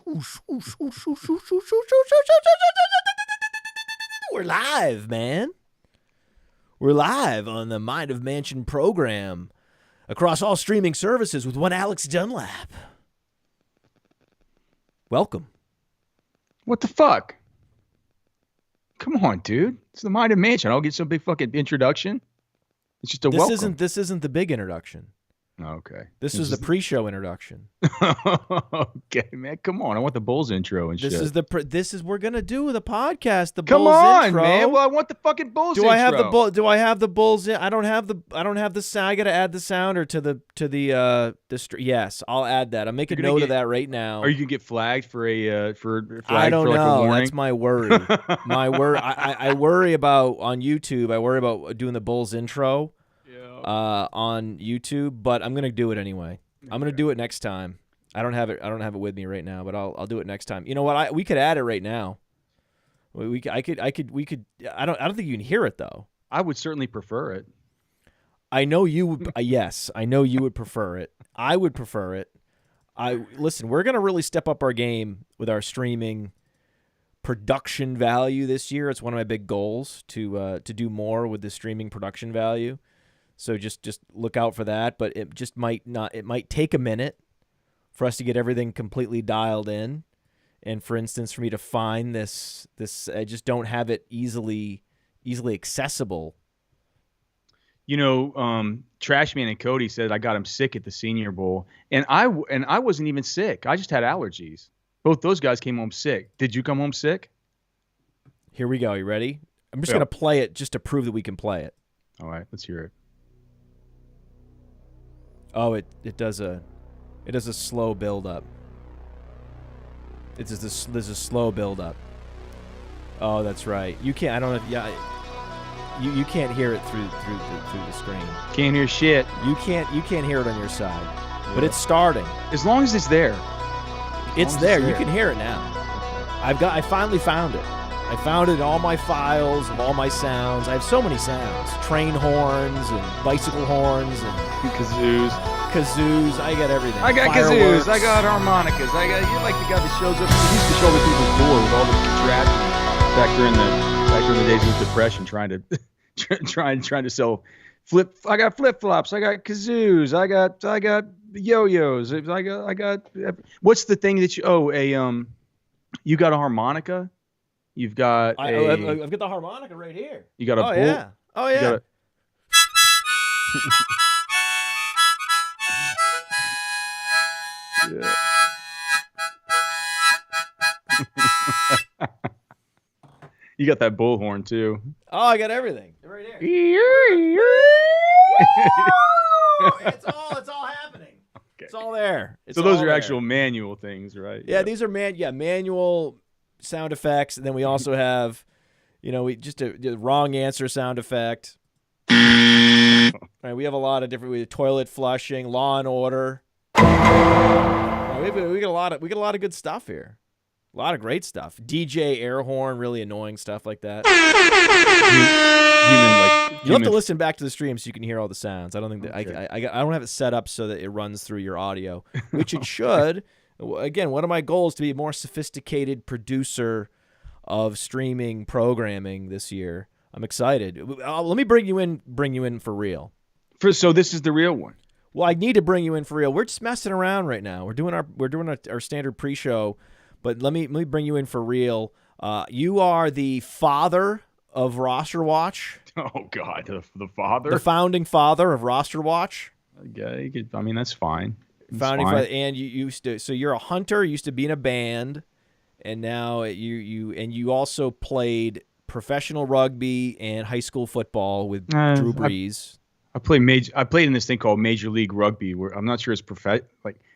We're live, man. We're live on the Mind of Mansion program across all streaming services with one Alex Dunlap. Welcome. What the fuck? Come on, dude. It's the Mind of Mansion. I'll get some big fucking introduction. It's just a welcome. This isn't the big introduction. Okay. This is the pre-show introduction. Okay, man. Come on. I want the Bulls intro and shit. We're gonna do the podcast. The Come Bulls on, intro. man. Well, I want the fucking Bulls intro. Do I have the Bulls? I don't have the sound. I gotta add the sounder to the. Yes, I'll add that. I'm making note of that right now. Are you gonna get flagged for a for? I don't like know. A warning? That's my worry. I worry about on YouTube. I worry about doing the Bulls intro. On YouTube, but I'm gonna do it anyway. Okay. I'm gonna do it next time. I don't have it with me right now, but I'll do it next time. You know what? We could add it right now. We could. I don't think you can hear it though. I would certainly prefer it. I know you would. Yes, I know you would prefer it. I would prefer it. Listen. We're gonna really step up our game with our streaming production value this year. It's one of my big goals to do more with the streaming production value. So just look out for that, but it just might not. It might take a minute for us to get everything completely dialed in. And for instance, for me to find this, I just don't have it easily accessible. You know, Trashman and Cody said I got him sick at the Senior Bowl, and I wasn't even sick. I just had allergies. Both those guys came home sick. Did you come home sick? Here we go. You ready? I'm just gonna play it just to prove that we can play it. All right, let's hear it. Oh, it does a slow build up. There's a slow build up. Oh, that's right. You can't. I don't know. You can't hear it through the screen. Can't hear shit. You can't hear it on your side. But it's starting. As long as it's there. It's there. You can hear it now. I finally found it. I found it in all my files of all my sounds. I have so many sounds. Train horns and bicycle horns and kazoos. I got everything. I got Fireworks. kazoos. I got harmonicas. You're like the guy that shows up. He used to show up at people's door with all this contraption back during the days of the Depression, trying to sell I got flip flops. I got kazoos. I got yo-yos. I got. What's the thing that you? You got a harmonica. You've got I've got the harmonica right here. You got a bull? Yeah. Oh, yeah. Yeah. You got that bullhorn, too. Oh, I got everything. Right here. It's all happening. Okay. It's all there. So those are actual manual things, right? Yeah, these are manual sound effects, and then we also have, the wrong answer sound effect. Right, we have a lot of different toilet flushing, Law and Order. Right, we get a lot of good stuff here. A lot of great stuff. DJ air horn, really annoying stuff like that. You'll have to listen back to the stream so you can hear all the sounds. I don't think that I don't have it set up so that it runs through your audio, which it should. Again, one of my goals to be a more sophisticated producer of streaming programming this year. I'm excited. Let me bring you in for real. So this is the real one. Well, I need to bring you in for real. We're just messing around right now. We're doing our standard pre-show, but let me bring you in for real. You are the father of RosterWatch. Oh God, the father, the founding father of RosterWatch. Okay, I mean that's fine. And you used to. So you're a hunter. Used to be in a band, and now you also played professional rugby and high school football with Drew Brees. I played in this thing called Major League Rugby, where I'm not sure it's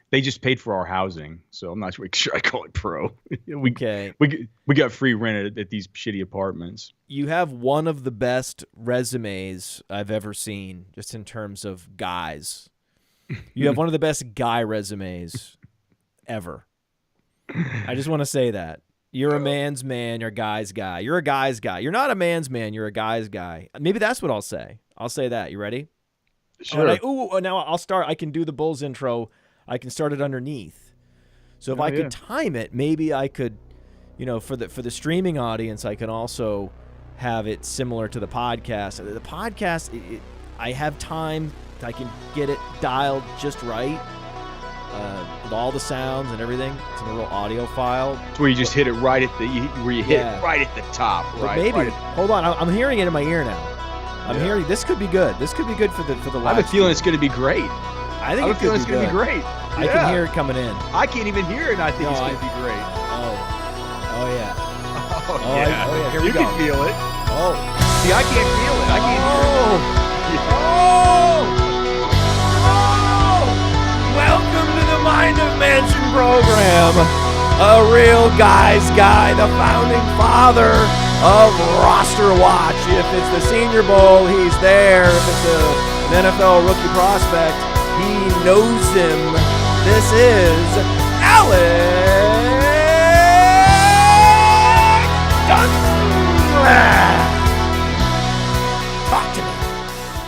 they just paid for our housing, so I'm not sure I call it pro. We got free rent at these shitty apartments. You have one of the best resumes I've ever seen, just in terms of guys. You have one of the best guy resumes ever. I just want to say that. You're a man's man, you're a guy's guy. You're a guy's guy. You're not a man's man, you're a guy's guy. Maybe that's what I'll say. I'll say that. You ready? Sure. Now I'll start. I can do the Bulls intro. I can start it underneath. So if I could time it, maybe I could, for the streaming audience, I can also have it similar to the podcast. The podcast, I have time. I can get it dialed just right with all the sounds and everything. It's in a real audio file. It's where you just hit it right at it right at the top, right? Maybe. Hold on, I'm hearing it in my ear now. I'm hearing this could be good. This could be good for the live. I have a feeling it's going to be great. I think it's going to be great. I can hear it coming in. I can't even hear it, and I think it's going to be great. Oh yeah. Oh yeah. Here we go. You can feel it. Oh. See, I can't feel it. I can't hear it. Welcome to the Mind of Mansion program. A real guy's guy, the founding father of RosterWatch. If it's the Senior Bowl, he's there. If it's an NFL rookie prospect, he knows him. This is Alex Dunlap. Talk to me.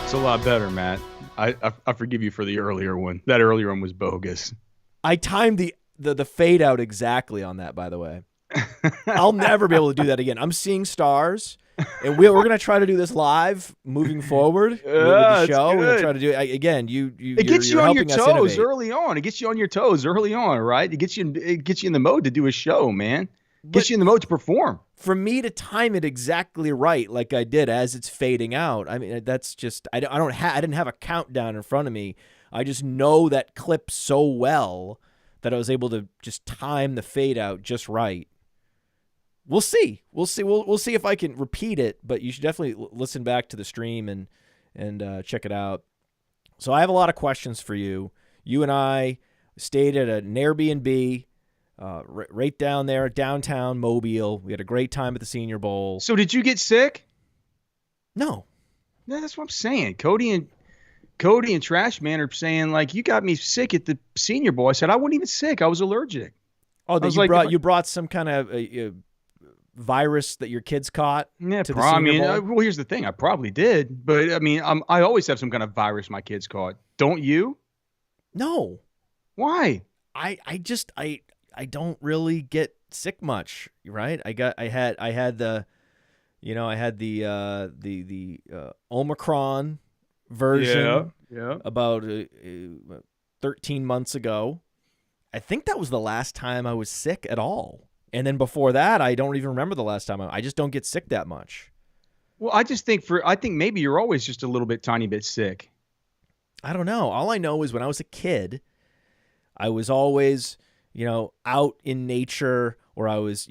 It's a lot better, Matt. I forgive you for the earlier one. That earlier one was bogus. I timed the fade out exactly on that, by the way. I'll never be able to do that again. I'm seeing stars, and we're going to try to do this live moving forward with the show. We're going to try to do it again. It gets you on your toes early on. It gets you on your toes early on, right? It gets you in the mode to do a show, man. Gets you in the mode to perform. For me to time it exactly right, like I did as it's fading out, I mean, that's just I didn't have a countdown in front of me. I just know that clip so well that I was able to just time the fade out just right. We'll see. We'll see if I can repeat it, but you should definitely listen back to the stream and check it out. So I have a lot of questions for you. You and I stayed at an Airbnb right down there, downtown Mobile. We had a great time at the Senior Bowl. So did you get sick? No. Yeah, that's what I'm saying. Cody and Trash Man are saying, like, you got me sick at the Senior Bowl. I said I wasn't even sick. I was allergic. Oh, you brought some kind of virus that your kids caught to the Senior Bowl? Well, here's the thing. I probably did. But, I mean, I always have some kind of virus my kids caught. Don't you? No. Why? I don't really get sick much, right? I had the Omicron version about 13 months ago. I think that was the last time I was sick at all. And then before that, I don't even remember the last time. I just don't get sick that much. Well, I think maybe you're always just a little bit, tiny bit sick. I don't know. All I know is when I was a kid, I was always, out in nature, or I was,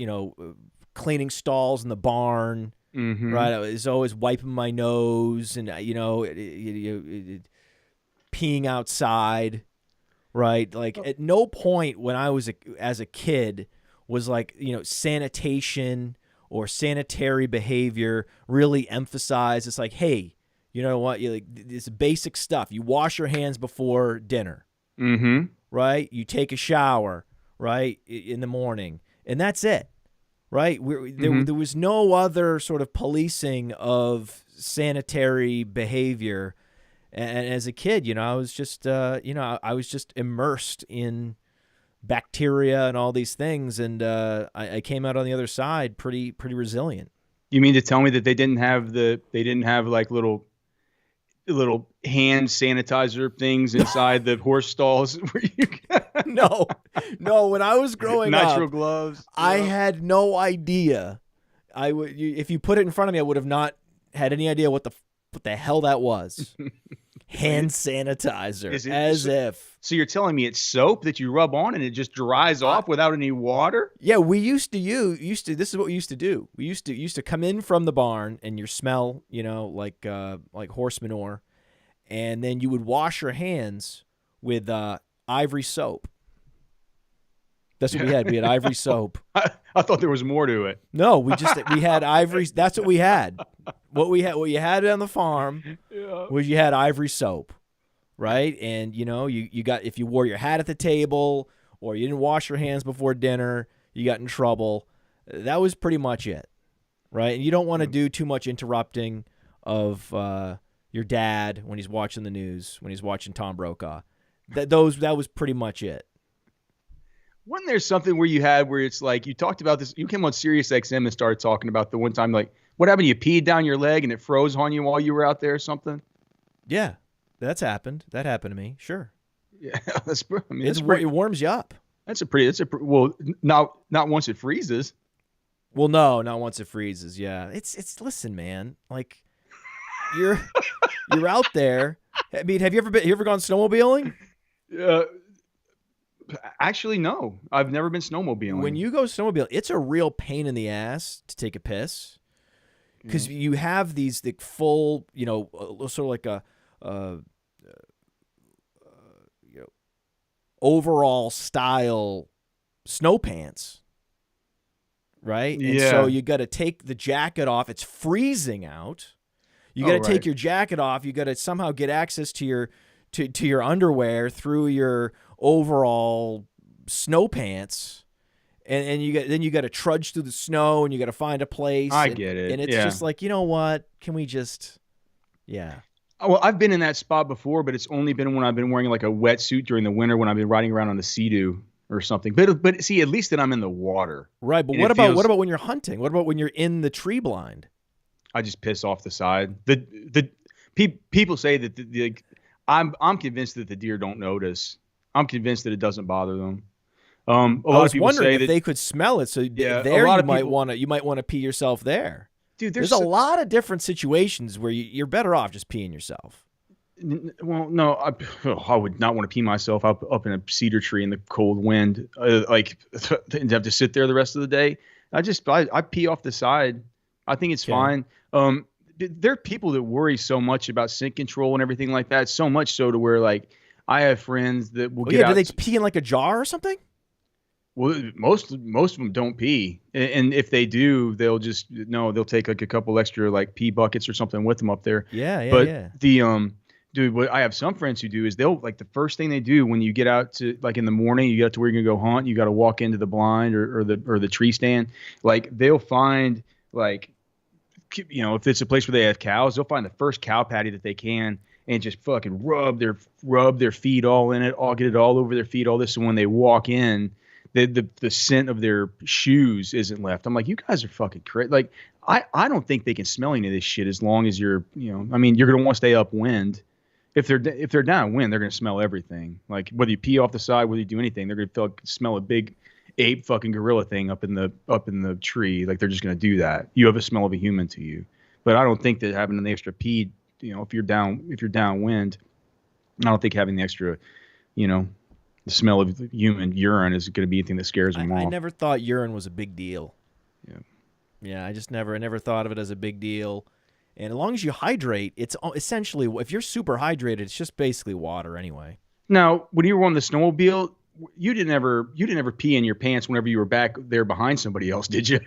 cleaning stalls in the barn, right? I was always wiping my nose and, peeing outside, right? Like at no point when I was as a kid was like, sanitation or sanitary behavior really emphasized. It's like, hey, you know what? It's basic stuff. You wash your hands before dinner, right? You take a shower, right, in the morning, and that's it, right? There was no other sort of policing of sanitary behavior. And as a kid, I was just, I was just immersed in bacteria and all these things, and I came out on the other side pretty resilient. You mean to tell me that they didn't have like little hand sanitizer things inside the horse stalls? No. When I was growing up, natural gloves. I had no idea. If you put it in front of me, I would have not had any idea what the hell that was. Hand sanitizer, So you're telling me it's soap that you rub on and it just dries off without any water? Yeah, this is what we used to do. We used to come in from the barn and you smell, like horse manure, and then you would wash your hands with ivory soap. That's what we had. We had ivory soap. I thought there was more to it. No, we had ivory. That's what we had. What you had on the farm was you had ivory soap, right? And you got, if you wore your hat at the table or you didn't wash your hands before dinner, you got in trouble. That was pretty much it, right? And you don't want to do too much interrupting of your dad when he's watching the news, when he's watching Tom Brokaw. That was pretty much it. Wasn't there something where you had where it's like you talked about this? You came on Sirius XM and started talking about the one time, like, what happened? You peed down your leg and it froze on you while you were out there or something? Yeah, that's happened. That happened to me. Sure. Yeah, It warms you up. Well, not once it freezes. Well, no, not once it freezes. Yeah, it's. Listen, man. Like, you're out there. I mean, have you ever gone snowmobiling? Actually, no. I've never been snowmobiling. When you go snowmobiling, it's a real pain in the ass to take a piss because you have these full, sort of like a overall style snow pants. Right? Yeah. And so you got to take the jacket off. It's freezing out. You got to take your jacket off. You got to somehow get access to your underwear through your overall snow pants. And you got to trudge through the snow and you got to find a place. I get it. And it's just like, you know what? Can we just Well, I've been in that spot before, but it's only been when I've been wearing like a wetsuit during the winter when I've been riding around on the Sea-Doo or something. But see, at least then I'm in the water. Right, but what about when you're hunting? What about when you're in the tree blind? I just piss off the side. People say that I'm convinced that the deer don't notice. I'm convinced that it doesn't bother them. A lot of people say that they could smell it, so you might want to pee yourself there. Dude, there's a lot of different situations where you're better off just peeing yourself. Well, no, I would not want to pee myself up in a cedar tree in the cold wind, and have to sit there the rest of the day. I pee off the side. I think it's fine. There are people that worry so much about scent control and everything like that, so much so to where like I have friends that will get out. Do they pee in like a jar or something? Well, most of them don't pee, and if they do, they'll take like a couple extra like pee buckets or something with them up there. Dude, what I have some friends who do is they'll like the first thing they do when you get out to like in the morning, you get out to where you're gonna go hunt, you got to walk into the blind or the tree stand. Like they'll find like, if it's a place where they have cows, they'll find the first cow patty that they can and just fucking rub their feet all in it, get it all over their feet, all this. So when they walk in, the scent of their shoes isn't left. I'm like, you guys are fucking crazy. Like I don't think they can smell any of this shit as long as you're you're gonna want to stay upwind. If they're downwind, they're gonna smell everything. Like whether you pee off the side, whether you do anything, they're gonna smell a big ape fucking gorilla thing up in the tree. Like they're just gonna do that. You have a smell of a human to you. But I don't think that having an extra pee, if you're downwind, I don't think having the extra, the smell of human urine is going to be anything that scares them off. I never thought urine was a big deal. Yeah. Yeah, I never thought of it as a big deal. And as long as you hydrate, it's essentially, if you're super hydrated, it's just basically water anyway. Now, when you were on the snowmobile, you didn't ever pee in your pants whenever you were back there behind somebody else, did you?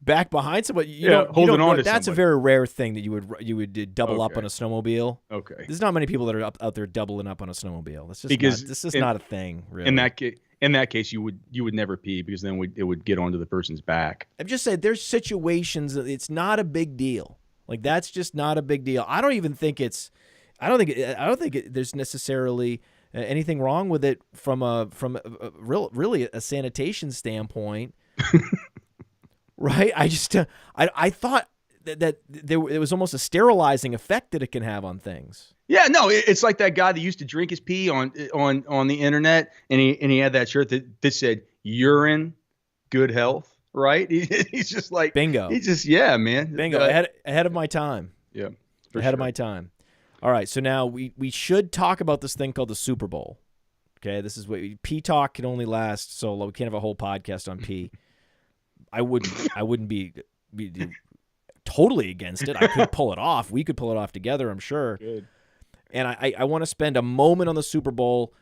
Back behind somebody, holding on to that's somebody. A very rare thing that you would double up on a snowmobile. Okay, there's not many people that are out there doubling up on a snowmobile. This is not a thing, really. In that case, you would never pee because then it would get onto the person's back. I'm just saying, there's situations that it's not a big deal. Like that's just not a big deal. I don't think there's necessarily anything wrong with it from really a sanitation standpoint. Right? I thought that there was almost a sterilizing effect that it can have on things. Yeah, no, it's like that guy that used to drink his pee on the internet, and he had that shirt that said urine, good health, right? He's just like bingo. He's just man. Bingo. Ahead of my time. Yeah. Ahead of my time. All right, so now we should talk about this thing called the Super Bowl. Okay, this is what pee talk can only last so long. We can't have a whole podcast on pee. I wouldn't be totally against it. I could pull it off. We could pull it off together, I'm sure. Good. And I want to spend a moment on the Super Bowl.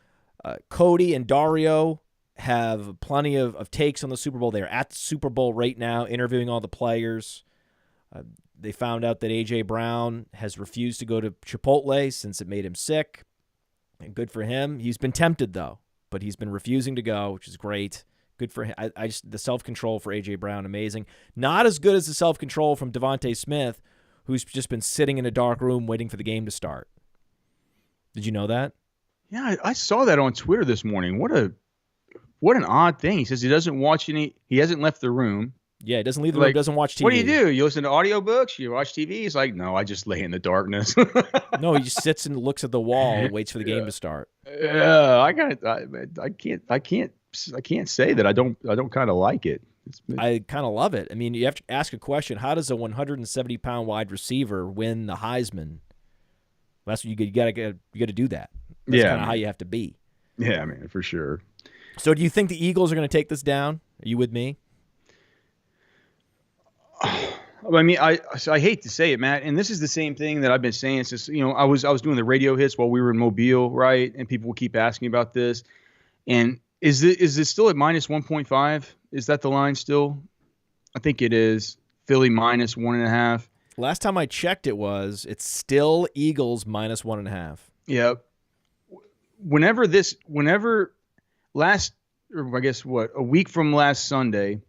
Cody and Dario have plenty of takes on the Super Bowl. They're at the Super Bowl right now, interviewing all the players. They found out that A.J. Brown has refused to go to Chipotle since it made him sick. And good for him. He's been tempted, though, but he's been refusing to go, which is great. Good for him. The self-control for A.J. Brown, amazing. Not as good as the self-control from Devontae Smith, who's just been sitting in a dark room waiting for the game to start. Did you know that? Yeah, I saw that on Twitter this morning. What What an odd thing. He says he doesn't watch any. He hasn't left the room. Yeah, he doesn't leave the room, doesn't watch TV. What do? You listen to audiobooks? You watch TV? He's like, no, I just lay in the darkness. No, he just sits and looks at the wall and waits for the game to start. Yeah, I can't say that I don't kind of like it. I kind of love it. I mean, you have to ask a question: how does a 170-pound wide receiver win the Heisman? That's what you got to do that. That's kind of how you have to be. Yeah, I mean, for sure. So, do you think the Eagles are going to take this down? Are you with me? I mean, I hate to say it, Matt, and this is the same thing that I've been saying since, I was doing the radio hits while we were in Mobile, right? And people will keep asking about this. And is this still at minus 1.5? Is that the line still? I think it is. Philly minus 1.5. Last time I checked, it's still Eagles minus 1.5. Yeah. A week from last Sunday,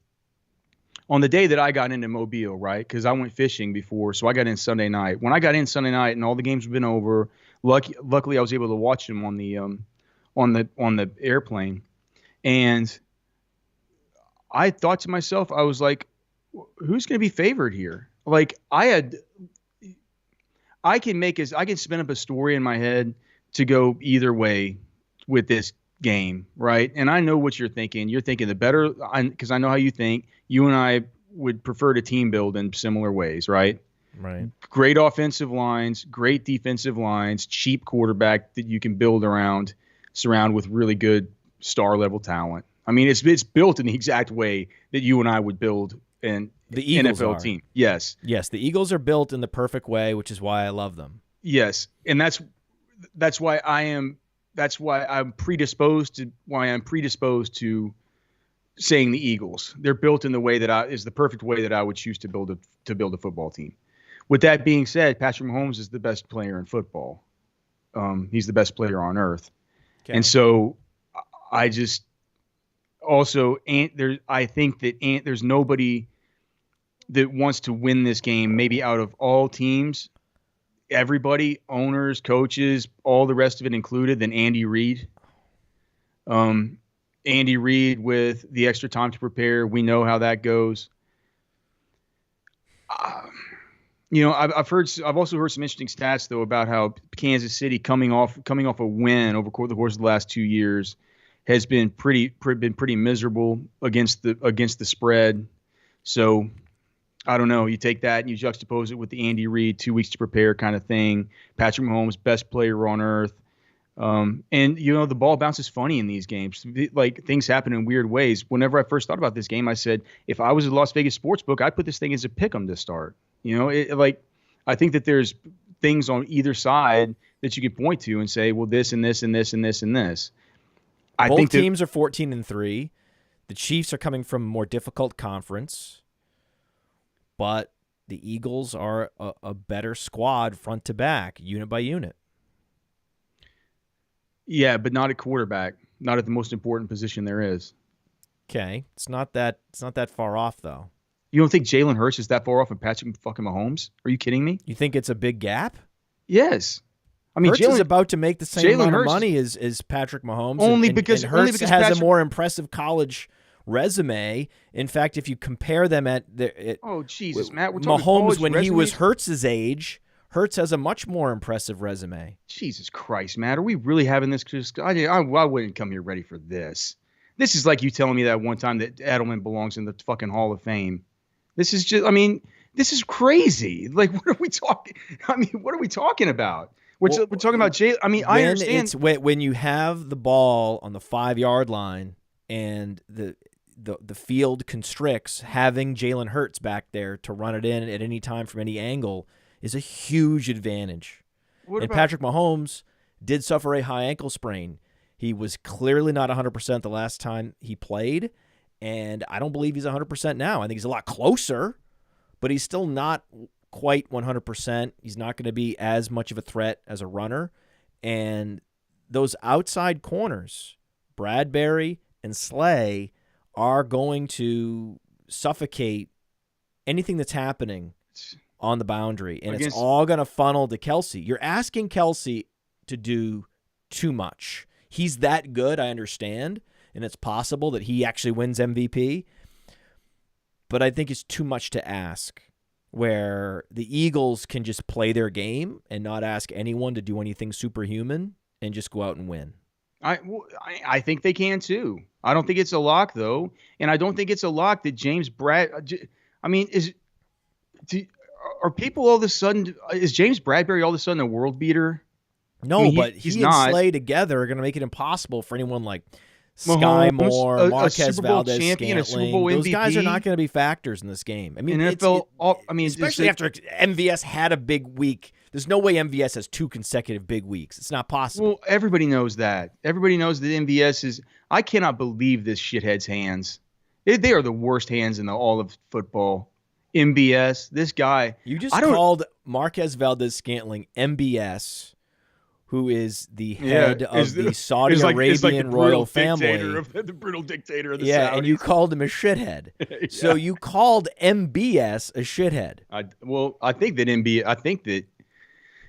on the day that I got into Mobile, right? Because I went fishing before, so I got in Sunday night. When I got in Sunday night and all the games have been over, luckily I was able to watch them on the airplane, and I thought to myself, I was like, who's going to be favored here? Like I can spin up a story in my head to go either way with this game, right? And I know what you're thinking. You're thinking the better, because I know how you think. You and I would prefer to team build in similar ways, right? Right. Great offensive lines, great defensive lines, cheap quarterback that you can build around, surround with really good star level talent. I mean, it's built in the exact way that you and I would build an NFL team. Yes. Yes, the Eagles are built in the perfect way, which is why I love them. Yes, and that's why I'm predisposed to saying the Eagles. They're built in the way that is the perfect way that I would choose to build a football team. With that being said, Patrick Mahomes is the best player in football. He's the best player on earth. Okay. And so I just also I think that there's nobody that wants to win this game, maybe out of all teams, everybody, owners, coaches, all the rest of it included, than Andy Reid. Andy Reid with the extra time to prepare. We know how that goes. I've also heard some interesting stats though about how Kansas City coming off a win over the course of the last 2 years has been pretty miserable against the spread. So I don't know. You take that and you juxtapose it with the Andy Reid 2 weeks to prepare kind of thing. Patrick Mahomes, best player on earth. And the ball bounces funny in these games. Like, things happen in weird ways. Whenever I first thought about this game, I said, if I was a Las Vegas sportsbook, I'd put this thing as a pick 'em to start. I think that there's things on either side that you can point to and say, well, this and this and this and this and this. Both teams are 14-3. The Chiefs are coming from a more difficult conference, but the Eagles are a better squad front to back, unit by unit. Yeah, but not at quarterback, not at the most important position there is. Okay, it's not that far off though. You don't think Jalen Hurts is that far off of Patrick fucking Mahomes? Are you kidding me? You think it's a big gap? Yes. I mean, Hurts is about to make the same amount of money as Patrick Mahomes. Only because Hurts has a more impressive college resume. In fact, if you compare them oh Jesus, Matt, we're talking Mahomes when resumes? He was Hurts's age. Hurts has a much more impressive resume. Jesus Christ, Matt, are we really having this? I wouldn't come here ready for this. This is like you telling me that one time that Edelman belongs in the fucking Hall of Fame. This is just, this is crazy. Like, what are we talking? What are we talking about? We're talking about Jay. I understand. When you have the ball on the 5-yard line and the field constricts, having Jalen Hurts back there to run it in at any time from any angle is a huge advantage. Patrick Mahomes did suffer a high ankle sprain. He was clearly not 100% the last time he played, and I don't believe he's 100% now. I think he's a lot closer, but he's still not quite 100%. He's not going to be as much of a threat as a runner. And those outside corners, Bradbury and Slay, are going to suffocate anything that's happening on the boundary. And it's all going to funnel to Kelsey. You're asking Kelsey to do too much. He's that good, I understand. and it's possible that he actually wins MVP. But I think it's too much to ask where the Eagles can just play their game and not ask anyone to do anything superhuman and just go out and win. I think they can too. I don't think it's a lock though, and I don't think it's a lock that James I mean, are people all of a sudden? Is James Bradbury all of a sudden a world beater? No, I mean, but he's he not. and Slay together are going to make it impossible for anyone like Sky Mahomes, Moore, Marquez a Super Bowl Valdez, champion, a Scantling. Super Bowl Those MVP. guys are not going to be factors in this game. I mean, especially after MVS had a big week. There's no way MVS has 2 consecutive big weeks. It's not possible. Well, everybody knows that. Everybody knows that MVS is. I cannot believe this shithead's hands. They are the worst hands in all of football. MBS, this guy. You just called Marquez Valdez Scantling MBS, who is the head of the Saudi Arabian royal family. The brutal dictator of the Saudis. And you called him a shithead. Yeah. So you called MBS a shithead. I think that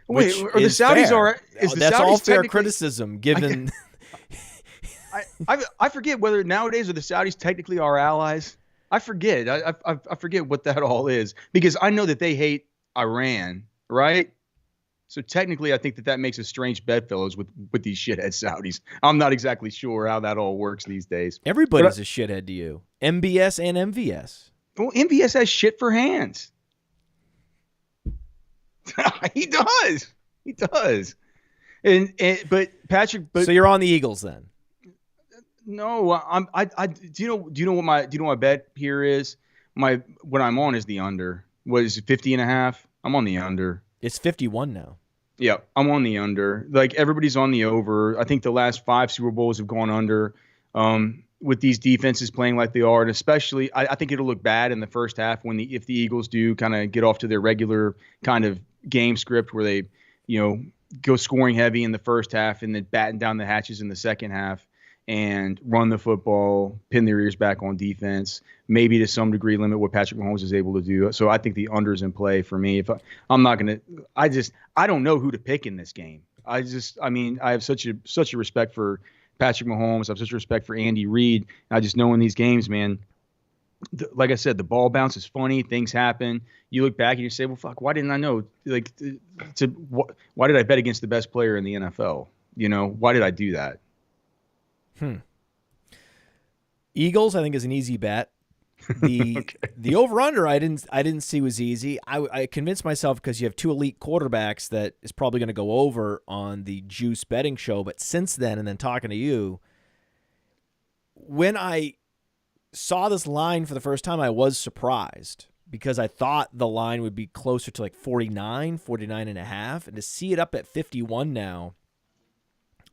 wait, are the Saudis fair. all right? That's all fair criticism, given. I forget whether nowadays are the Saudis technically our allies. I forget. I forget what that all is, because I know that they hate Iran, right? So technically, I think that makes a strange bedfellows with these shithead Saudis. I'm not exactly sure how that all works these days. Everybody's a shithead to you. MBS and MVS. Well, MVS has shit for hands. He does. But Patrick. So you're on the Eagles then? No, do you know what my bet here is? What I'm on is the under. What is it, 50.5? I'm on the under. It's 51 now. Yeah, I'm on the under. Like, everybody's on the over. I think the last 5 Super Bowls have gone under with these defenses playing like they are. And especially, I think it'll look bad in the first half if the Eagles do kind of get off to their regular kind of game script where they, go scoring heavy in the first half and then batten down the hatches in the second half and run the football, pin their ears back on defense, maybe to some degree limit what Patrick Mahomes is able to do. So I think the under is in play for me. I'm not going to – I don't know who to pick in this game. I have such a respect for Patrick Mahomes. I have such a respect for Andy Reid. I just know in these games, man, like I said, the ball bounce is funny. Things happen. You look back and you say, well, fuck, why didn't I know? Like, why did I bet against the best player in the NFL? Why did I do that? Eagles, I think, is an easy bet. The over-under I didn't see was easy. I convinced myself because you have 2 elite quarterbacks that is probably going to go over on the Juice betting show. But since then, and then talking to you, when I saw this line for the first time, I was surprised because I thought the line would be closer to like 49 and a half. And to see it up at 51 now,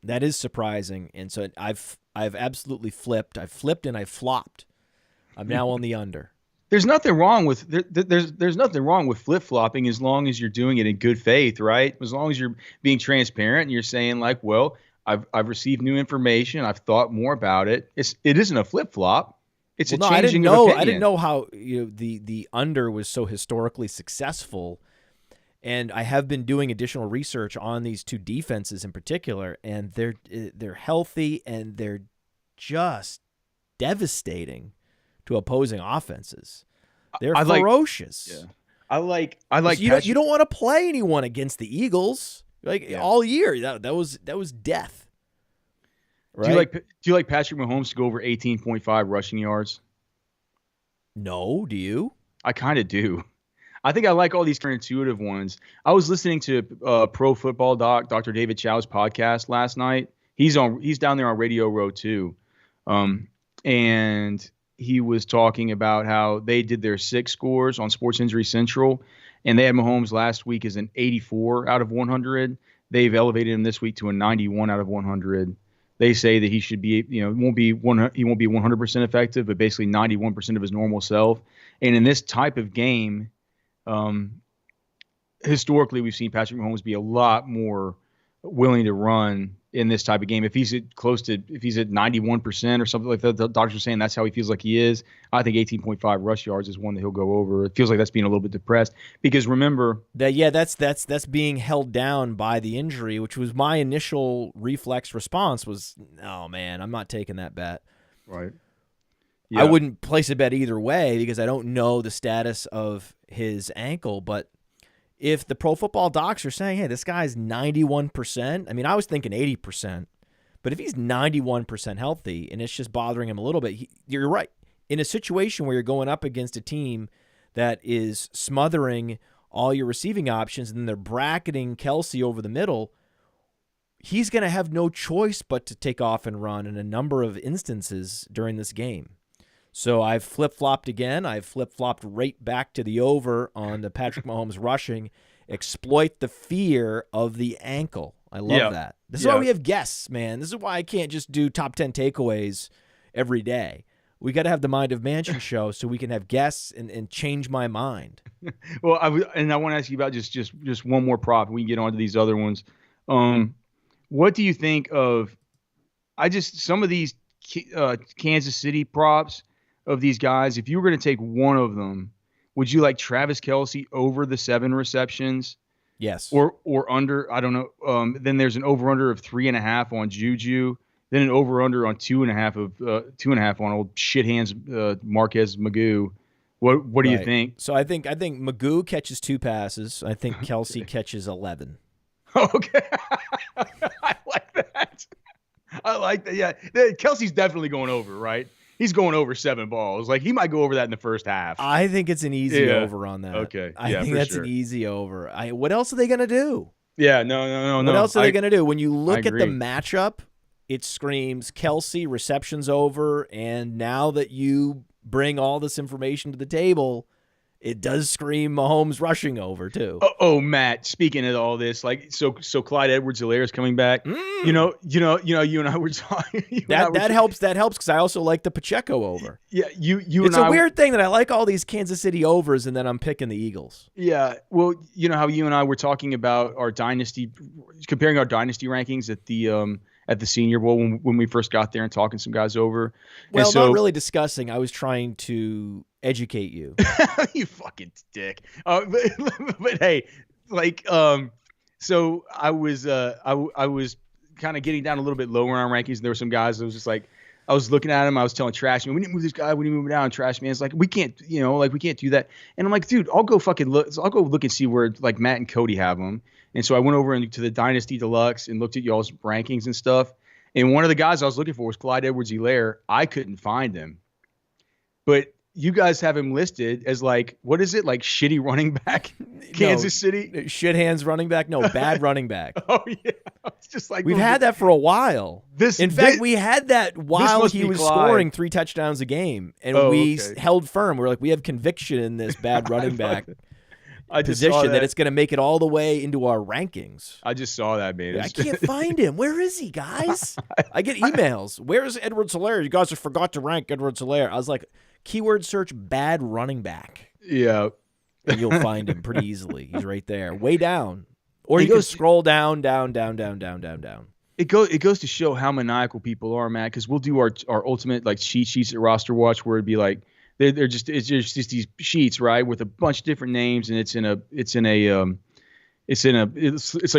that is surprising. And so I've absolutely flipped. I've flipped and I've flopped. I'm now on the under. There's nothing wrong with there's nothing wrong with flip-flopping as long as you're doing it in good faith, right? As long as you're being transparent and you're saying like, well, I've received new information, I've thought more about it. It isn't a flip-flop. It's a changing of opinion. I didn't know how the under was so historically successful. And I have been doing additional research on these 2 defenses in particular, and they're healthy and they're just devastating to opposing offenses. They're ferocious. Yeah. I like. You don't want to play anyone against the Eagles all year. That was death. Right? Do you like Patrick Mahomes to go over 18.5 rushing yards? No, do you? I kind of do. I think I like all these intuitive ones. I was listening to Pro Football Doc, Dr. David Chow's podcast last night. He's down there on Radio Row too. And he was talking about how they did their 6 scores on Sports Injury Central, and they had Mahomes last week as an 84 out of 100. They've elevated him this week to a 91 out of 100. They say that he should be, he won't be 100% effective, but basically 91% of his normal self. And in this type of game, historically, we've seen Patrick Mahomes be a lot more willing to run in this type of game. If he's at 91% or something like that, the doctors are saying that's how he feels like he is. I think 18.5 rush yards is one that he'll go over. It feels like that's being a little bit depressed because remember that's being held down by the injury, which was my initial reflex response was, oh man, I'm not taking that bet. Right. I wouldn't place a bet either way because I don't know the status of his ankle. But if the Pro Football docs are saying, hey, this guy's 91%, I mean, I was thinking 80%. But if he's 91% healthy and it's just bothering him a little bit, you're right. In a situation where you're going up against a team that is smothering all your receiving options and then they're bracketing Kelce over the middle, he's going to have no choice but to take off and run in a number of instances during this game. So I've flip-flopped again. I've flip-flopped right back to the over on the Patrick Mahomes rushing. Exploit the fear of the ankle. I love that. This is why we have guests, man. This is why I can't just do top 10 takeaways every day. We got to have the Mind of Mansion show so we can have guests and change my mind. Well, I want to ask you about just one more prop. We can get on to these other ones. What do you think of some of these Kansas City props of these guys? If you were going to take one of them, would you like Travis Kelce over the 7 receptions? Yes. Or under, I don't know. Then there's an over-under of 3.5 on Juju. Then an over-under on 2.5 on old shit hands Marquez Magoo. What do you think? So I think Magoo catches 2 passes. I think Kelce catches 11. Okay. I like that. Yeah. Kelsey's definitely going over, right? He's going over 7 balls. Like, he might go over that in the first half. I think it's an easy over on that. Okay. I think that's an easy over. What else are they going to do? Yeah, no. What else are they going to do? When you look at the matchup, it screams Kelce receptions over, and now that you bring all this information to the table, it does scream Mahomes rushing over too. Oh, Matt, speaking of all this, like, so Clyde Edwards-Helaire is coming back. You know, you and I were talking. That helps because I also like the Pacheco over. Yeah, it's a weird thing that I like all these Kansas City overs, and then I'm picking the Eagles. Yeah, well, you know how you and I were talking about our dynasty, comparing our dynasty rankings at the Senior Bowl when we first got there and talking some guys over. Well, not really discussing. I was trying to educate you. You fucking dick. But hey, like, so I was kind of getting down a little bit lower on rankings, and there were some guys that was just like, I was looking at him, I was telling Trash Man, we need to move this guy, we need to move him down. Trash Man's like, we can't do that. And I'm like, dude, I'll go look and see where like Matt and Cody have them. And so I went over into the Dynasty Deluxe and looked at y'all's rankings and stuff. And one of the guys I was looking for was Clyde Edwards-Helaire. I couldn't find him. But you guys have him listed as like, what is it? Like shitty running back, Kansas City? Shit hands running back? No, bad running back. Oh, yeah. It's just like, we've had that for a while. In fact, we had that while he was scoring 3 touchdowns a game. And we held firm. We're like, we have conviction in this bad running back position that it's going to make it all the way into our rankings. I just saw that, man. I can't find him. Where is he, guys? I get emails. Where's Edwards-Helaire? You guys have forgot to rank Edwards-Helaire. I was like, keyword search bad running back. Yeah. And you'll find him pretty easily. He's right there, way down. Or you can scroll down. It goes to show how maniacal people are, Matt, because we'll do our ultimate like cheat sheets at RosterWatch where it'd be like, it's just these sheets, right, with a bunch of different names, and it's like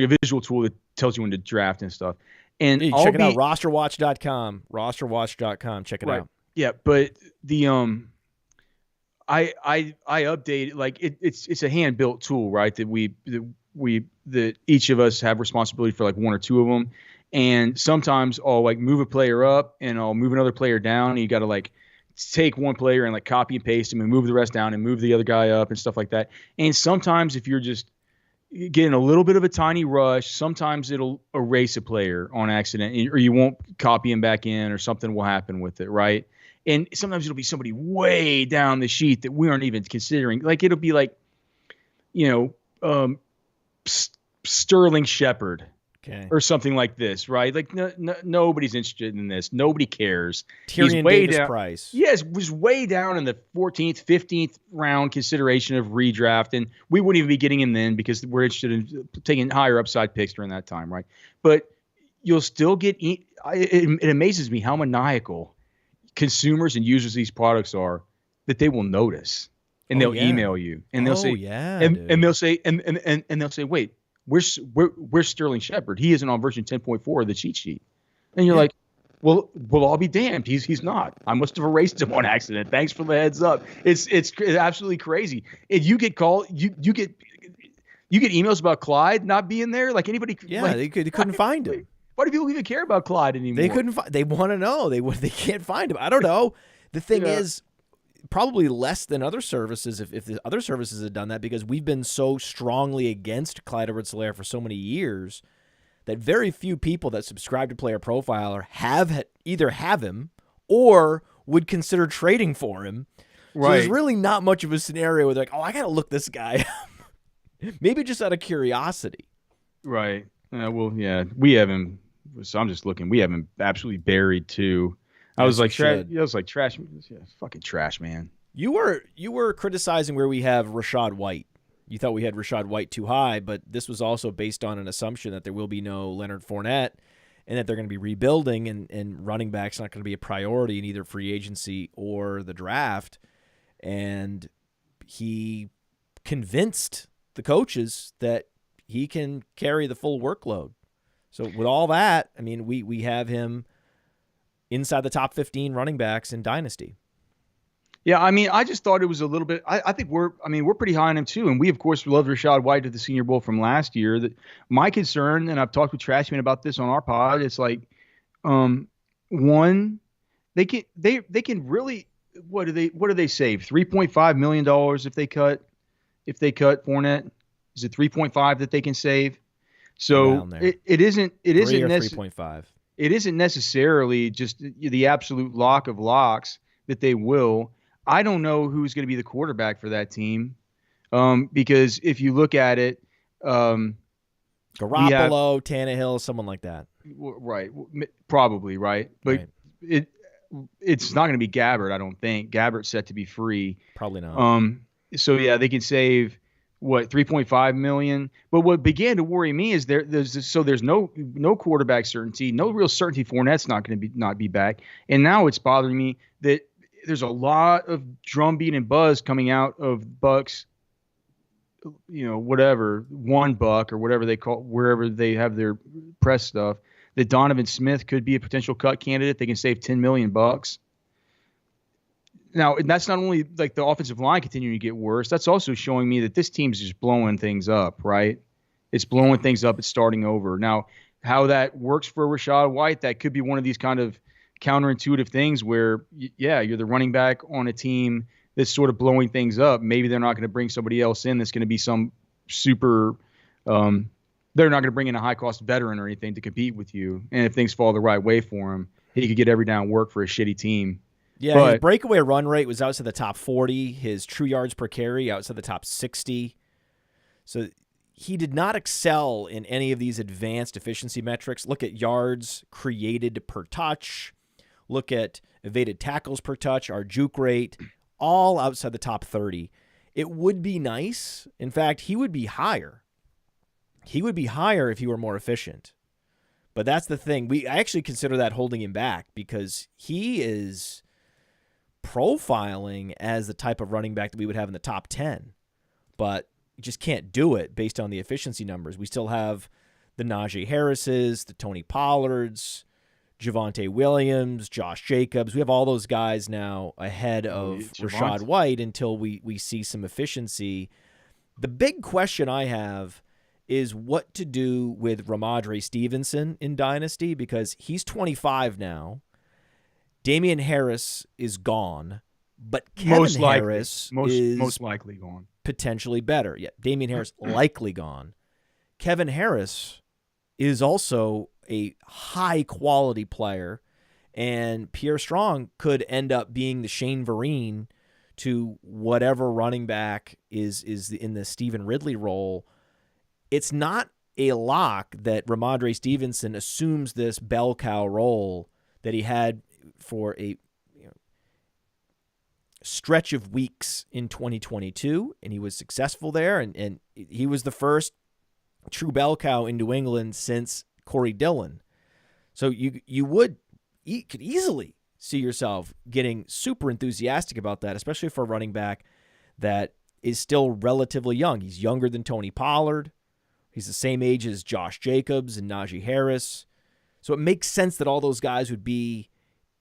a visual tool that tells you when to draft and stuff. And check it out, rosterwatch.com. Rosterwatch.com. Check it out. Yeah, but the I update, like, it's a hand built tool, right? That each of us have responsibility for like 1 or 2 of them, and sometimes I'll like move a player up and I'll move another player down. And you got to like take one player and like copy and paste him and move the rest down and move the other guy up and stuff like that. And sometimes if you're just getting a little bit of a tiny rush, sometimes it'll erase a player on accident, or you won't copy him back in, or something will happen with it, right? And sometimes it'll be somebody way down the sheet that we aren't even considering. Like, it'll be like, Sterling Shepard. Okay. Or something like this, right? Like, nobody's interested in this. Nobody cares. Tyrion Davis Price. Yes, was way down in the 14th, 15th round consideration of redraft, and we wouldn't even be getting him then because we're interested in taking higher upside picks during that time, right? But you'll still get it amazes me how maniacal consumers and users of these products are, that they will notice, and they'll email you, and they'll say, and they'll say, and they'll say, wait, where's Sterling Shepard? He isn't on version 10.4 of the cheat sheet. And you're like, Well, I'll be damned. He's not. I must have erased him on accident. Thanks for the heads up. It's absolutely crazy. If you get called, you get emails about Clyde not being there. Like anybody, Yeah, they couldn't find him. Why do people even care about Clyde anymore? They couldn't. They want to know. They can't find him. I don't know. The thing is, probably less than other services. If the other services had done that, because we've been so strongly against Clyde Edwards-Helaire for so many years, that very few people that subscribe to Player Profiler either have him or would consider trading for him. Right. So there's really not much of a scenario where they're like, oh, I got to look this guy up. Maybe just out of curiosity. Right. Well, yeah, we have him. So I'm just looking. We have him absolutely buried too. I was like, trash. Yeah, fucking trash, man. You were criticizing where we have Rachaad White. You thought we had Rachaad White too high, but this was also based on an assumption that there will be no Leonard Fournette and that they're going to be rebuilding and running back's not going to be a priority in either free agency or the draft. And he convinced the coaches that he can carry the full workload. So with all that, I mean, we have him inside the top 15 running backs in Dynasty. Yeah, I mean, I just thought it was a little bit. I think we're pretty high on him too, and we of course love Rachaad White at the Senior Bowl from last year. That my concern, and I've talked with Trashman about this on our pod. It's like, one, they can really what do they save? $3.5 million if they cut Fournette. Is it 3.5 that they can save? So it isn't 3.5. It isn't necessarily just the absolute lock of locks that they will. I don't know who's going to be the quarterback for that team, because if you look at it, Garoppolo, Tannehill, someone like that. Right, probably right, but right. It's not going to be Gabbert. I don't think Gabbert's set to be free. Probably not. So yeah, they can save what, $3.5 million. But what began to worry me is there's no quarterback certainty, no real certainty Fournette's not going to not be back, and now it's bothering me that there's a lot of drumbeat and buzz coming out of Bucks, whatever, one Buck or whatever they call, wherever they have their press stuff, that Donovan Smith could be a potential cut candidate. They can save $10 million. Now, that's not only like the offensive line continuing to get worse. That's also showing me that this team's just blowing things up, right? It's blowing things up. It's starting over. Now, how that works for Rachaad White, that could be one of these kind of counterintuitive things where, you're the running back on a team that's sort of blowing things up. Maybe they're not going to bring somebody else in that's going to be some super they're not going to bring in a high-cost veteran or anything to compete with you. And if things fall the right way for him, he could get every down work for a shitty team. Yeah, his breakaway run rate was outside the top 40. His true yards per carry outside the top 60. So he did not excel in any of these advanced efficiency metrics. Look at yards created per touch. Look at evaded tackles per touch, our juke rate, all outside the top 30. It would be nice. In fact, he would be higher. He would be higher if he were more efficient. But that's the thing. I actually consider that holding him back because he is profiling as the type of running back that we would have in the top 10. But you just can't do it based on the efficiency numbers. We still have the Najee Harrises, the Tony Pollards, Javonte Williams, Josh Jacobs. We have all those guys now ahead of Rachaad White until we see some efficiency. The big question I have is what to do with Ramondre Stevenson in Dynasty, because he's 25 now. Damian Harris is gone, but Kevin Harris is most likely gone. Potentially better. Yeah, Damian Harris likely gone. Kevin Harris is also a high-quality player, and Pierre Strong could end up being the Shane Vereen to whatever running back is in the Stephen Ridley role. It's not a lock that Ramondre Stevenson assumes this bell cow role that he had for a stretch of weeks in 2022, and he was successful there, and he was the first true bell cow in New England since Corey Dillon. So you could easily see yourself getting super enthusiastic about that, especially for a running back that is still relatively young. He's younger than Tony Pollard. He's the same age as Josh Jacobs and Najee Harris. So it makes sense that all those guys would be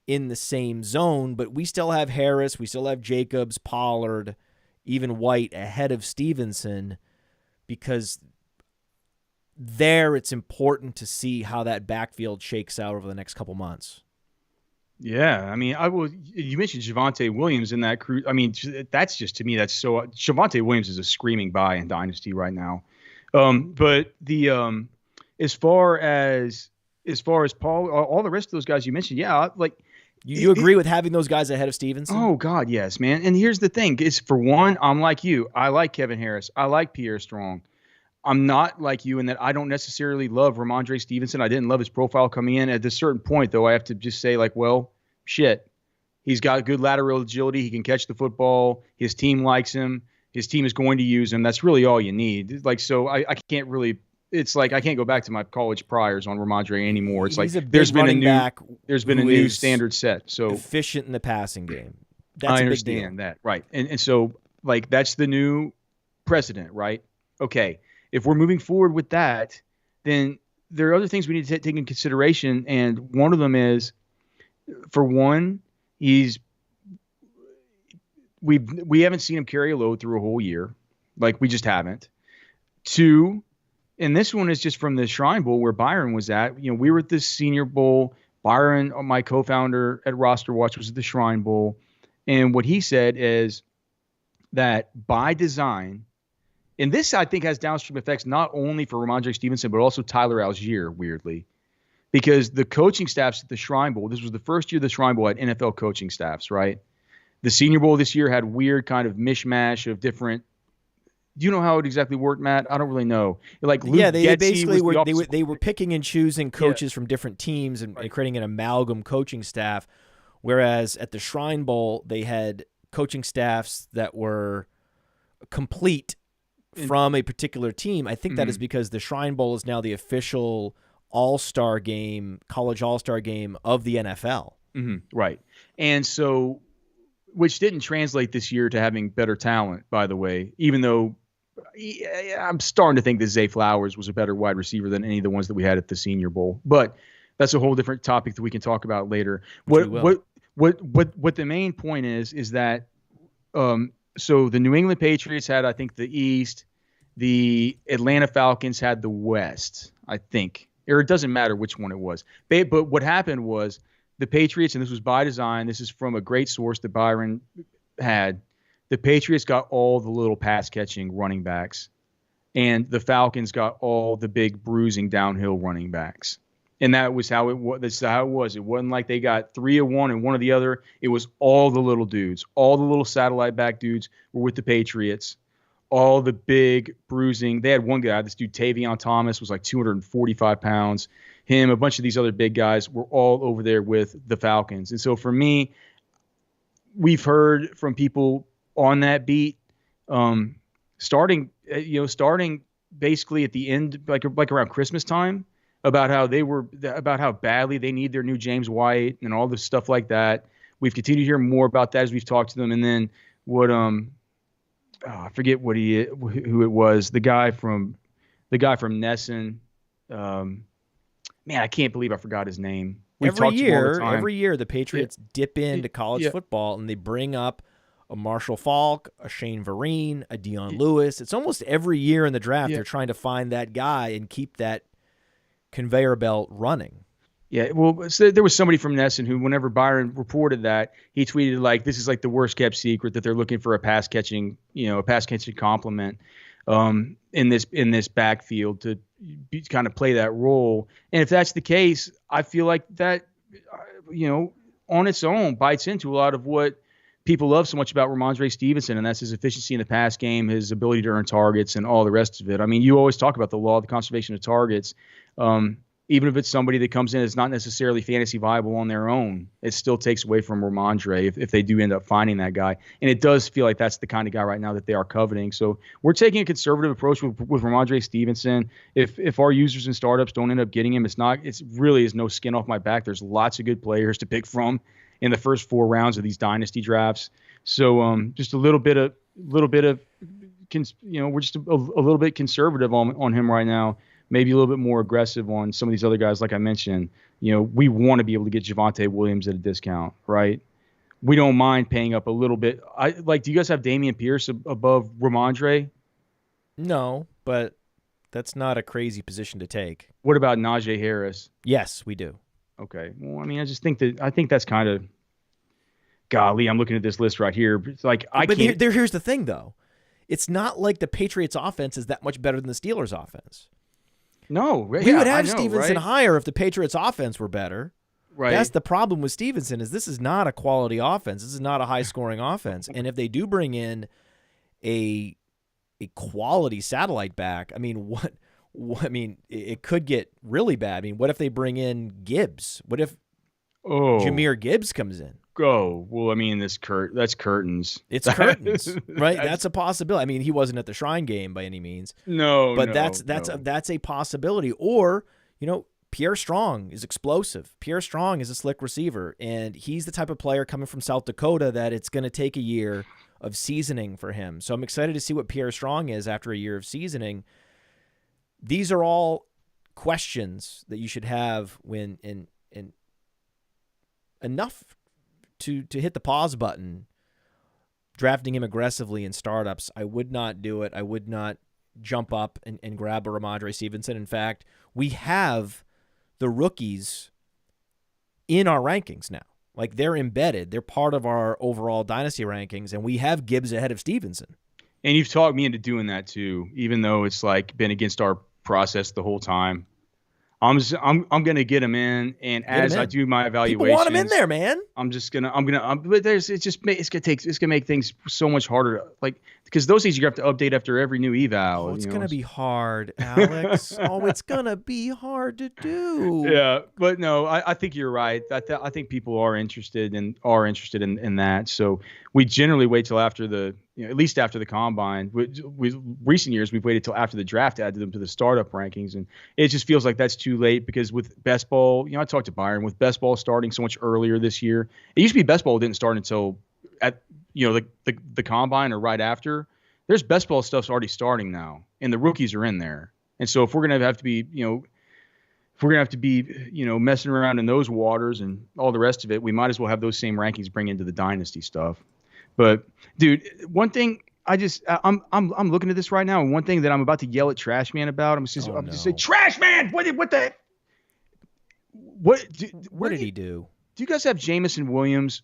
in the same zone, but we still have Harris, we still have Jacobs, Pollard, even White ahead of Stevenson, because there it's important to see how that backfield shakes out over the next couple months. Yeah, I mean, you mentioned Javonte Williams in that crew. I mean, that's just, to me, that's so. Javonte Williams is a screaming buy in Dynasty right now. But the as far as Paul, all the rest of those guys you mentioned, yeah, like you agree with having those guys ahead of Stevenson? Oh God, yes, man. And here's the thing: is for one, I'm like you. I like Kevin Harris. I like Pierre Strong. I'm not like you in that I don't necessarily love Ramondre Stevenson. I didn't love his profile coming in. At a certain point, though, I have to just say, like, well, shit. He's got good lateral agility. He can catch the football. His team likes him. His team is going to use him. That's really all you need. Like, so I can't really – it's like I can't go back to my college priors on Ramondre anymore. It's like there's been a new standard set. So efficient in the passing game. That's I a understand big deal. that. Right. And so, like, that's the new precedent, right? Okay. If we're moving forward with that, then there are other things we need to take into consideration. And one of them is, for one, we haven't seen him carry a load through a whole year. Like, we just haven't. Two, and this one is just from the Shrine Bowl where Byron was at. You know, we were at the Senior Bowl. Byron, my co-founder at RosterWatch, was at the Shrine Bowl. And what he said is that by design, and this, I think, has downstream effects not only for Ramondre Stevenson, but also Tyler Algier, weirdly. Because the coaching staffs at the Shrine Bowl, this was the first year the Shrine Bowl had NFL coaching staffs, right? The Senior Bowl this year had weird kind of mishmash of different. Do you know how it exactly worked, Matt? I don't really know. Like Luke they basically were picking and choosing coaches from different teams and creating an amalgam coaching staff. Whereas at the Shrine Bowl, they had coaching staffs that were complete from a particular team. I think that is because the Shrine Bowl is now the official all-star game, college all-star game of the NFL. Mm-hmm. Right. And so, which didn't translate this year to having better talent, by the way, even though I'm starting to think that Zay Flowers was a better wide receiver than any of the ones that we had at the Senior Bowl. But that's a whole different topic that we can talk about later. What the main point is that so the New England Patriots had, I think, the East. The Atlanta Falcons had the West, I think. Or it doesn't matter which one it was. But what happened was the Patriots, and this was by design, this is from a great source that Byron had, the Patriots got all the little pass-catching running backs, and the Falcons got all the big bruising downhill running backs. And that was how it was. That's how it was. It wasn't like they got 3 of one and 1 of the other. It was all the little dudes. All the little satellite back dudes were with the Patriots. All the big bruising. They had one guy, this dude Tavion Thomas, was like 245 pounds. Him, a bunch of these other big guys were all over there with the Falcons. And so for me, we've heard from people on that beat, starting basically at the end, like around Christmas time, about how badly they need their new James White and all this stuff like that. We've continued to hear more about that as we've talked to them. And then what I forget who it was. The guy from Nesson. Man, I can't believe I forgot his name. Every year, the Patriots dip into college football and they bring up a Marshall Faulk, a Shane Vereen, a Dion Lewis. It's almost every year in the draft they're trying to find that guy and keep that conveyor belt running. Yeah, well, so there was somebody from Nesson who, whenever Byron reported that, he tweeted like, "This is like the worst kept secret that they're looking for a pass catching complement in this backfield to kind of play that role." And if that's the case, I feel like that, on its own bites into a lot of what people love so much about Ramondre Stevenson, and that's his efficiency in the pass game, his ability to earn targets, and all the rest of it. I mean, you always talk about the law of the conservation of targets. Even if it's somebody that comes in that's not necessarily fantasy viable on their own, it still takes away from Ramondre if they do end up finding that guy. And it does feel like that's the kind of guy right now that they are coveting. So we're taking a conservative approach with Ramondre Stevenson. If our users and startups don't end up getting him, it's really is no skin off my back. There's lots of good players to pick from in the first 4 rounds of these dynasty drafts. So just a little bit of we're just a little bit conservative on him right now. maybe a little bit more aggressive on some of these other guys, like I mentioned. We want to be able to get Javonte Williams at a discount, right? We don't mind paying up a little bit. Do you guys have Damian Pierce above Ramondre? No, but that's not a crazy position to take. What about Najee Harris? Yes, we do. Okay. Well, I mean, I think that's kind of, golly, I'm looking at this list right here. It's like here's the thing, though. It's not like the Patriots' offense is that much better than the Steelers' offense. No, we would have Stevenson higher if the Patriots' offense were better. Right. That's the problem with Stevenson is this is not a quality offense. This is not a high-scoring offense. And if they do bring in a quality satellite back, I mean, it could get really bad. I mean, what if they bring in Gibbs? What if Jahmyr Gibbs comes in? Well, I mean, that's curtains. It's curtains, right? That's a possibility. I mean, he wasn't at the Shrine game by any means. No, but that's a possibility. Or, Pierre Strong is explosive. Pierre Strong is a slick receiver, and he's the type of player coming from South Dakota that it's going to take a year of seasoning for him. So I'm excited to see what Pierre Strong is after a year of seasoning. These are all questions that you should have when in enough to hit the pause button. Drafting him aggressively in startups, I would not do it. I would not jump up and grab a Ramondre Stevenson. In fact, we have the rookies in our rankings now. Like, they're embedded. They're part of our overall dynasty rankings, and we have Gibbs ahead of Stevenson. And you've talked me into doing that too, even though it's been against our process the whole time. I'm gonna get him in, and as I do my evaluation, people want him in there, man. But it's gonna make things so much harder, because those things you have to update after every new eval. It's gonna be hard, Alex. It's gonna be hard to do. Yeah, but no, I think you're right. I think people are interested in that. So we generally wait till after at least after the combine. Recent years, we've waited till after the draft to add them to the startup rankings, and it just feels like that's too late because with best ball, I talked to Byron, with best ball starting so much earlier this year. It used to be best ball didn't start until at the combine or right after. There's best ball stuff's already starting now, and the rookies are in there. And so if we're gonna have to be messing around in those waters and all the rest of it, we might as well have those same rankings bring into the dynasty stuff. But dude, one thing I'm looking at this right now, and one thing that I'm about to yell at Trash Man about, I'm just say, Trash Man, what did he do? Do you guys have Jameson Williams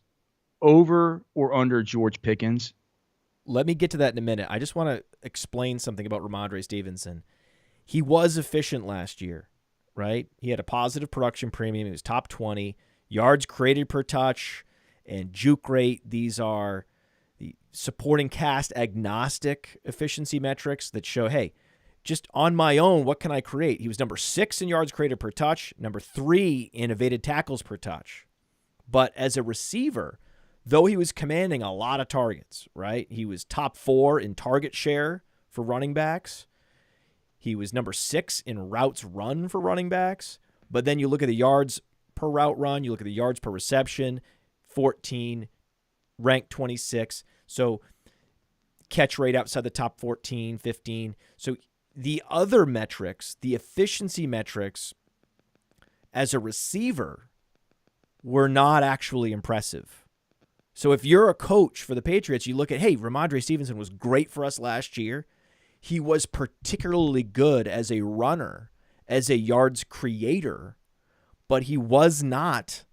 over or under George Pickens? Let me get to that in a minute. I just want to explain something about Ramondre Stevenson. He was efficient last year, right? He had a positive production premium. He was top 20, yards created per touch, and juke rate. These are the supporting cast agnostic efficiency metrics that show, hey, just on my own, what can I create? He was number 6 in yards created per touch, number 3 in evaded tackles per touch. But as a receiver, though he was commanding a lot of targets, right? He was top 4 in target share for running backs. He was number 6 in routes run for running backs. But then you look at the yards per route run, you look at the yards per reception, 14, ranked 26. So catch rate outside the top 14, 15. So the other metrics, the efficiency metrics as a receiver were not actually impressive. So if you're a coach for the Patriots, you look at, hey, Ramondre Stevenson was great for us last year. He was particularly good as a runner, as a yards creator, but he was not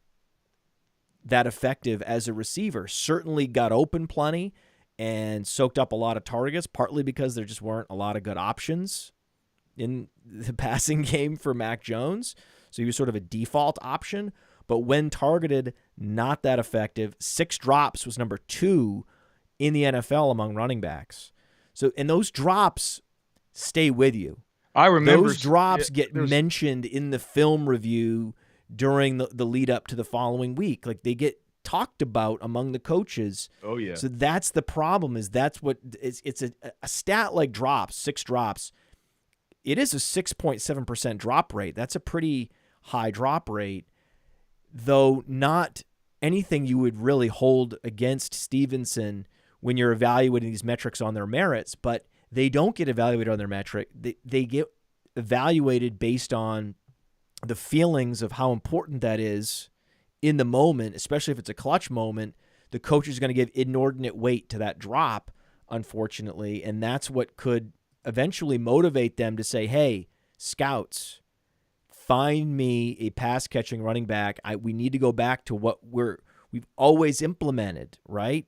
that effective as a receiver. Certainly got open plenty and soaked up a lot of targets, partly because there just weren't a lot of good options in the passing game for Mac Jones. So he was sort of a default option. But when targeted, not that effective. 6 drops was number 2 in the NFL among running backs. So, and those drops stay with you. I remember those drops get mentioned in the film review during the lead up to the following week. Like, they get talked about among the coaches. Oh yeah. So that's the problem. Is that's what it's a stat like drops, 6 drops. It is a 6.7% drop rate. That's a pretty high drop rate, though not anything you would really hold against Stevenson when you're evaluating these metrics on their merits. But they don't get evaluated on their metric. They get evaluated based on the feelings of how important that is in the moment, especially if it's a clutch moment. The coach is going to give inordinate weight to that drop, unfortunately, and that's what could eventually motivate them to say, hey, scouts, find me a pass-catching running back. We need to go back to what we've always implemented, right?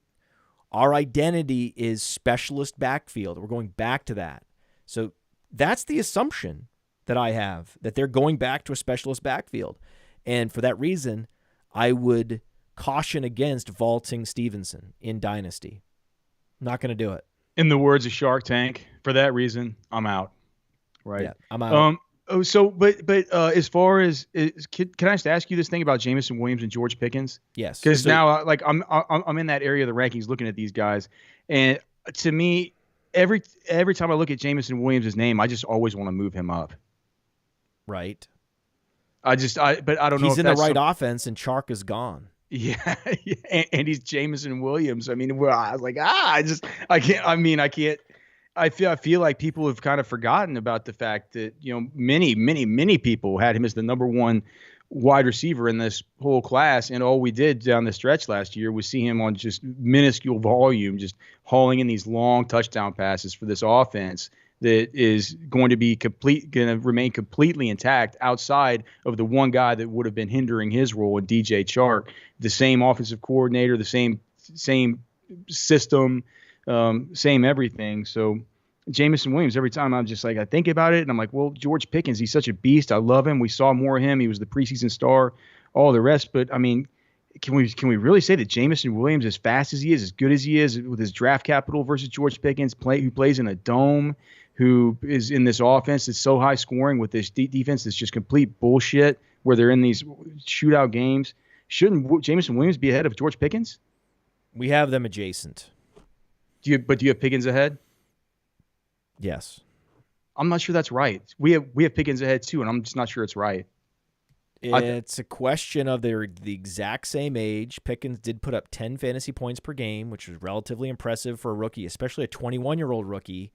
Our identity is specialist backfield. We're going back to that. So that's the assumption that I have, that they're going back to a specialist backfield. And for that reason, I would caution against vaulting Stevenson in Dynasty. Not going to do it. In the words of Shark Tank, for that reason, I'm out. Right. Yeah, I'm out. But as far as can I just ask you this thing about Jameson Williams and George Pickens? Yes. Because now, like, I'm in that area of the rankings looking at these guys, and to me, every time I look at Jameson Williams' name, I just always want to move him up. Right. But I don't know. He's in the right offense, and Chark is gone. Yeah, and he's Jameson Williams. I mean, I was like, I can't. I feel like people have kind of forgotten about the fact that, many people had him as the number one wide receiver in this whole class, and all we did down the stretch last year was see him on just minuscule volume, just hauling in these long touchdown passes for this offense that is going to remain completely intact outside of the one guy that would have been hindering his role in DJ Chark, the same offensive coordinator, the same system, same everything. So Jameson Williams, every time I'm just like, I think about it and I'm like, well, George Pickens, he's such a beast. I love him. We saw more of him. He was the preseason star, all the rest. But I mean, can we really say that Jameson Williams, as fast as he is, as good as he is with his draft capital versus George Pickens, who plays in a dome, who is in this offense that's so high scoring with this defense that's just complete bullshit where they're in these shootout games? Shouldn't Jameson Williams be ahead of George Pickens? We have them adjacent. Do you have Pickens ahead? Yes. I'm not sure that's right. We have Pickens ahead too, and I'm just not sure it's right. It's a question of they're the exact same age. Pickens did put up 10 fantasy points per game, which was relatively impressive for a rookie, especially a 21-year-old rookie.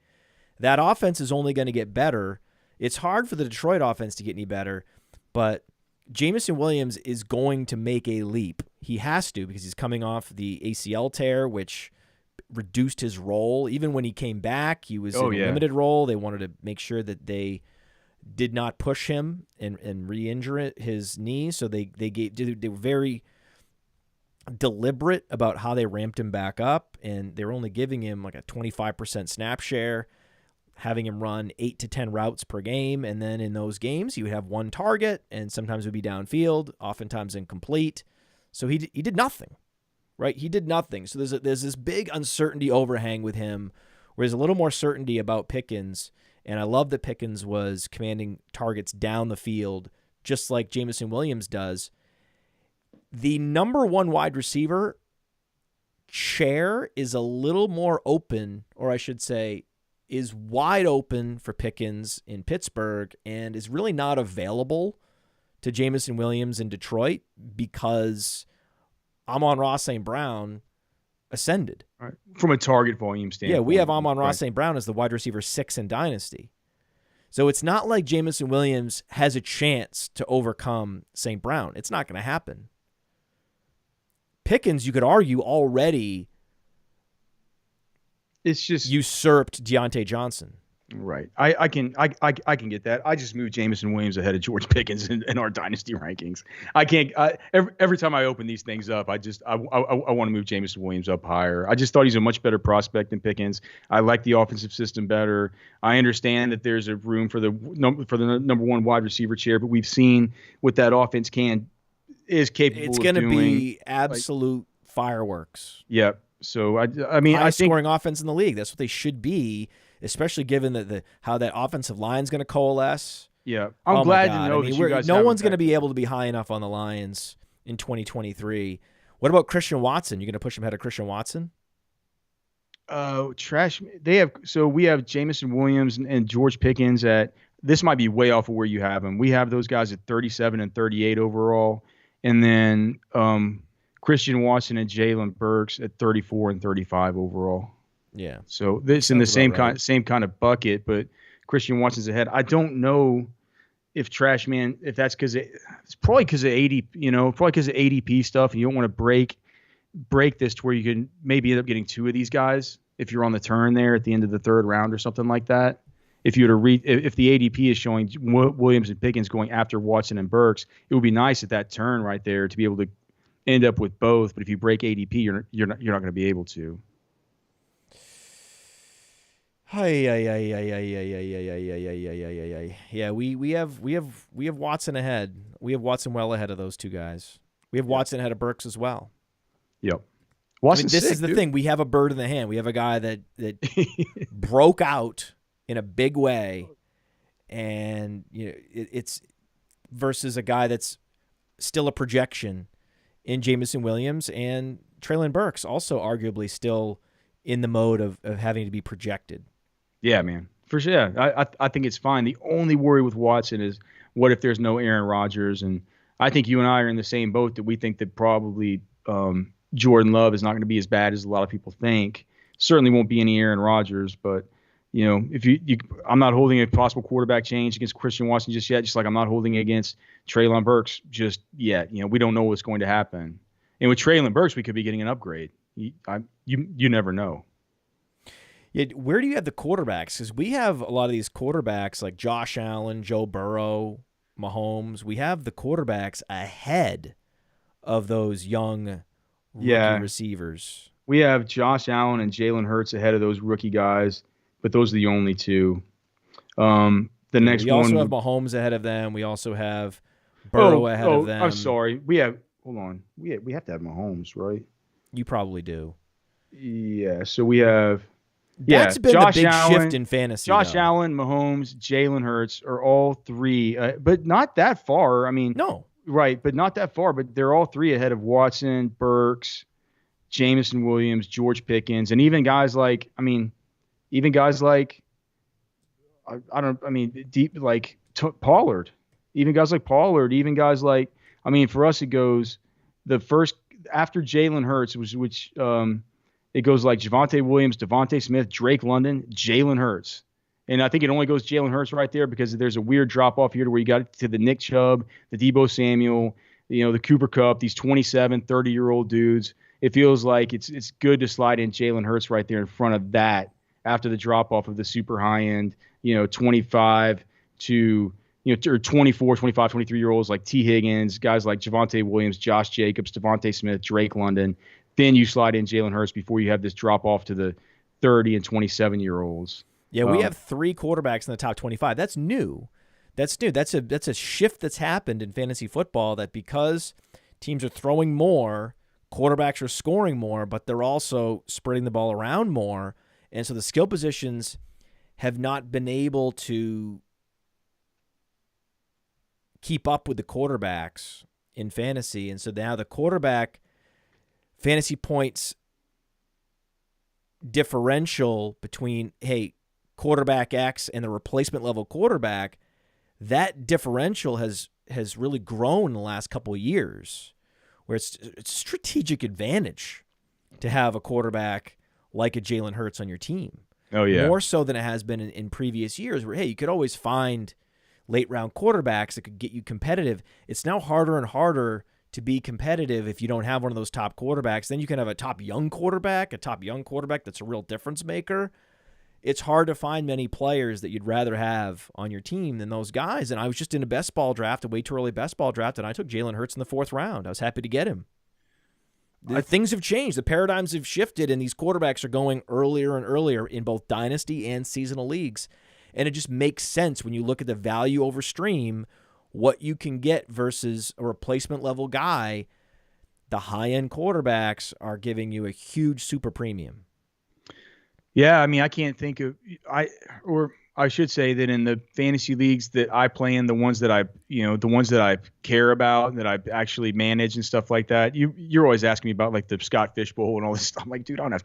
That offense is only going to get better. It's hard for the Detroit offense to get any better, but Jameson Williams is going to make a leap. He has to, because he's coming off the ACL tear, which reduced his role. Even when he came back, he was in a limited role. They wanted to make sure that they did not push him and re-injure his knee. So they were very deliberate about how they ramped him back up, and they were only giving him like a 25% snap share, having him run 8 to 10 routes per game. And then in those games, he would have one target, and sometimes it would be downfield, oftentimes incomplete. So he did nothing, right? He did nothing. So there's this big uncertainty overhang with him, where there's a little more certainty about Pickens. And I love that Pickens was commanding targets down the field, just like Jameson Williams does. The number one wide receiver chair is a little more open, or I should say, is wide open for Pickens in Pittsburgh, and is really not available to Jameson Williams in Detroit because Amon-Ra St. Brown ascended. Right. From a target volume standpoint. Yeah, we have Amon-Ra St. Brown as the wide receiver 6 in Dynasty. So it's not like Jameson Williams has a chance to overcome St. Brown. It's not going to happen. Pickens, you could argue, already it's just usurped Deontay Johnson. Right. I can get that. I just moved Jameson Williams ahead of George Pickens in our dynasty rankings. I can't. Every time I open these things up, I want to move Jameson Williams up higher. I just thought he's a much better prospect than Pickens. I like the offensive system better. I understand that there's a room for the number one wide receiver chair, but we've seen what that offense is capable of doing. It's going to be absolute fireworks. Yep. So I mean, highest scoring offense in the league. That's what they should be, especially given that how that offensive line is going to coalesce. Yeah, I'm glad to know that you guys. No one's going to be able to be high enough on the Lions in 2023. What about Christian Watson? You going to push him ahead of Christian Watson? Trash. We have Jameson Williams and George Pickens at. This might be way off of where you have them. We have those guys at 37 and 38 overall, and then Christian Watson and Jalen Burks at 34 and 35 overall. Yeah. So this in the same kind of bucket, but Christian Watson's ahead. I don't know if Trash Man, if that's because it's probably because of ADP stuff, and you don't want to break this to where you can maybe end up getting two of these guys if you're on the turn there at the end of the third round or something like that. If you were to if the ADP is showing Williams and Pickens going after Watson and Burks, it would be nice at that turn right there to be able to end up with both. But if you break ADP, you're not going to be able to. Yeah, we have Watson ahead. We have Watson well ahead of those two guys. We have Watson ahead of Burks as well. Yep. This is the thing. We have a bird in the hand. We have a guy that broke out in a big way, and it's versus a guy that's still a projection in Jameson Williams, and Treylon Burks also arguably still in the mode of having to be projected. Yeah, man, for sure. I think it's fine. The only worry with Watson is what if there's no Aaron Rodgers, and I think you and I are in the same boat that we think that probably Jordan Love is not going to be as bad as a lot of people think. Certainly won't be any Aaron Rodgers, but if I'm not holding a possible quarterback change against Christian Watson just yet, just like I'm not holding it against Treylon Burks just yet. We don't know what's going to happen. And with Treylon Burks, we could be getting an upgrade. You never know. Yeah, where do you have the quarterbacks? Because we have a lot of these quarterbacks like Josh Allen, Joe Burrow, Mahomes. We have the quarterbacks ahead of those young rookie receivers. We have Josh Allen and Jalen Hurts ahead of those rookie guys. But those are the only two. The next one. We also have Mahomes ahead of them. We also have Burrow ahead of them. I'm sorry. Hold on. We have to have Mahomes, right? You probably do. Yeah. So we have. That's been Josh the big Allen, shift in fantasy. Josh Allen, Mahomes, Jalen Hurts are all three, but not that far. I mean, no. Right, but not that far. But they're all three ahead of Watson, Burks, Jameson Williams, George Pickens, and even guys like Pollard, even guys like Pollard, even guys like, for us, it goes the first after Jalen Hurts, it goes like Javonte Williams, Devontae Smith, Drake London, Jalen Hurts. And I think it only goes Jalen Hurts right there because there's a weird drop off here to where you got to the Nick Chubb, the Deebo Samuel, the Cooper Kupp, these 27, 30-year-old dudes. It feels like it's good to slide in Jalen Hurts right there in front of that. After the drop off of the super high end, 25 to, or 24, 25, 23-year-olds like T. Higgins, guys like Javonte Williams, Josh Jacobs, Devontae Smith, Drake London. Then you slide in Jalen Hurts before you have this drop off to the 30 and 27-year-olds. Yeah, we have three quarterbacks in the top 25. That's new. That's a shift that's happened in fantasy football, that because teams are throwing more, quarterbacks are scoring more, but they're also spreading the ball around more. And so the skill positions have not been able to keep up with the quarterbacks in fantasy. And so now the quarterback fantasy points differential between, quarterback X and the replacement level quarterback, that differential has really grown in the last couple of years, where it's a strategic advantage to have a quarterback like a Jalen Hurts on your team. Oh, yeah. More so than it has been in previous years where, you could always find late-round quarterbacks that could get you competitive. It's now harder and harder to be competitive if you don't have one of those top quarterbacks. Then you can have a top young quarterback that's a real difference maker. It's hard to find many players that you'd rather have on your team than those guys. And I was just in a best ball draft, a way too early best ball draft, and I took Jalen Hurts in the 4th round. I was happy to get him. Things have changed. The paradigms have shifted, and these quarterbacks are going earlier and earlier in both dynasty and seasonal leagues. And it just makes sense when you look at the value over stream, what you can get versus a replacement level guy. The high-end quarterbacks are giving you a huge super premium. Yeah, I can't think of I should say that in the fantasy leagues that I play in, the ones that I care about, that I actually manage and stuff like that, you're always asking me about like the Scott Fish Bowl and all this stuff. I'm like, dude, I don't have.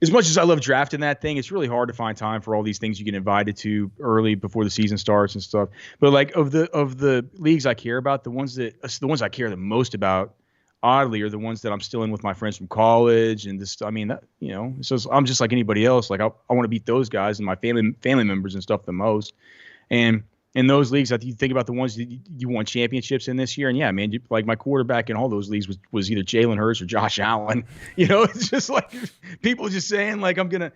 As much as I love drafting that thing, it's really hard to find time for all these things you get invited to early before the season starts and stuff. But like of the leagues I care about, the ones I care the most about oddly are the ones that I'm still in with my friends from college. And this, I mean, that, so I'm just like anybody else. Like I want to beat those guys and my family members and stuff the most. And in those leagues, I think you think about the ones that you won championships in this year. And yeah, man, like my quarterback in all those leagues was either Jalen Hurts or Josh Allen. It's just like people just saying like, I'm going to,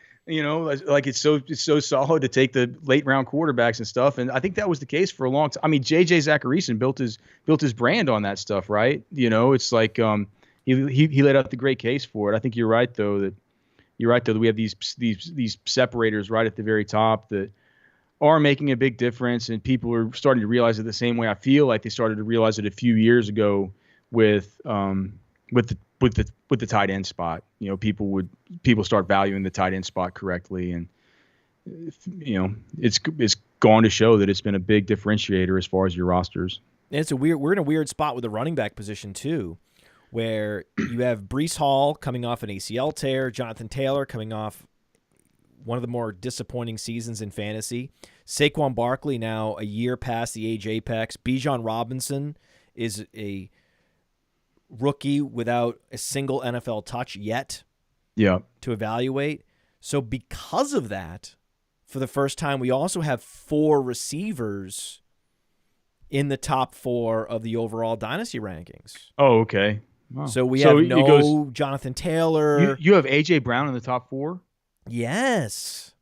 like it's so solid to take the late round quarterbacks and stuff. And I think that was the case for a long time. I mean, JJ Zacharyson built his brand on that stuff, right? It's like he laid out the great case for it. I think you're right though that we have these separators right at the very top that are making a big difference, and people are starting to realize it the same way I feel like they started to realize it a few years ago with the tight end spot. People start valuing the tight end spot correctly, and it's gone to show that it's been a big differentiator as far as your rosters. And we're in a weird spot with the running back position too, where you have Breece Hall coming off an ACL tear, Jonathan Taylor coming off one of the more disappointing seasons in fantasy. Saquon Barkley now a year past the age apex. Bijan Robinson is a rookie without a single NFL touch yet to evaluate. So because of that, for the first time, we also have 4 receivers in the top 4 of the overall dynasty rankings. Oh, okay. Wow. So we have Jonathan Taylor. You have A.J. Brown in the top 4? Yes.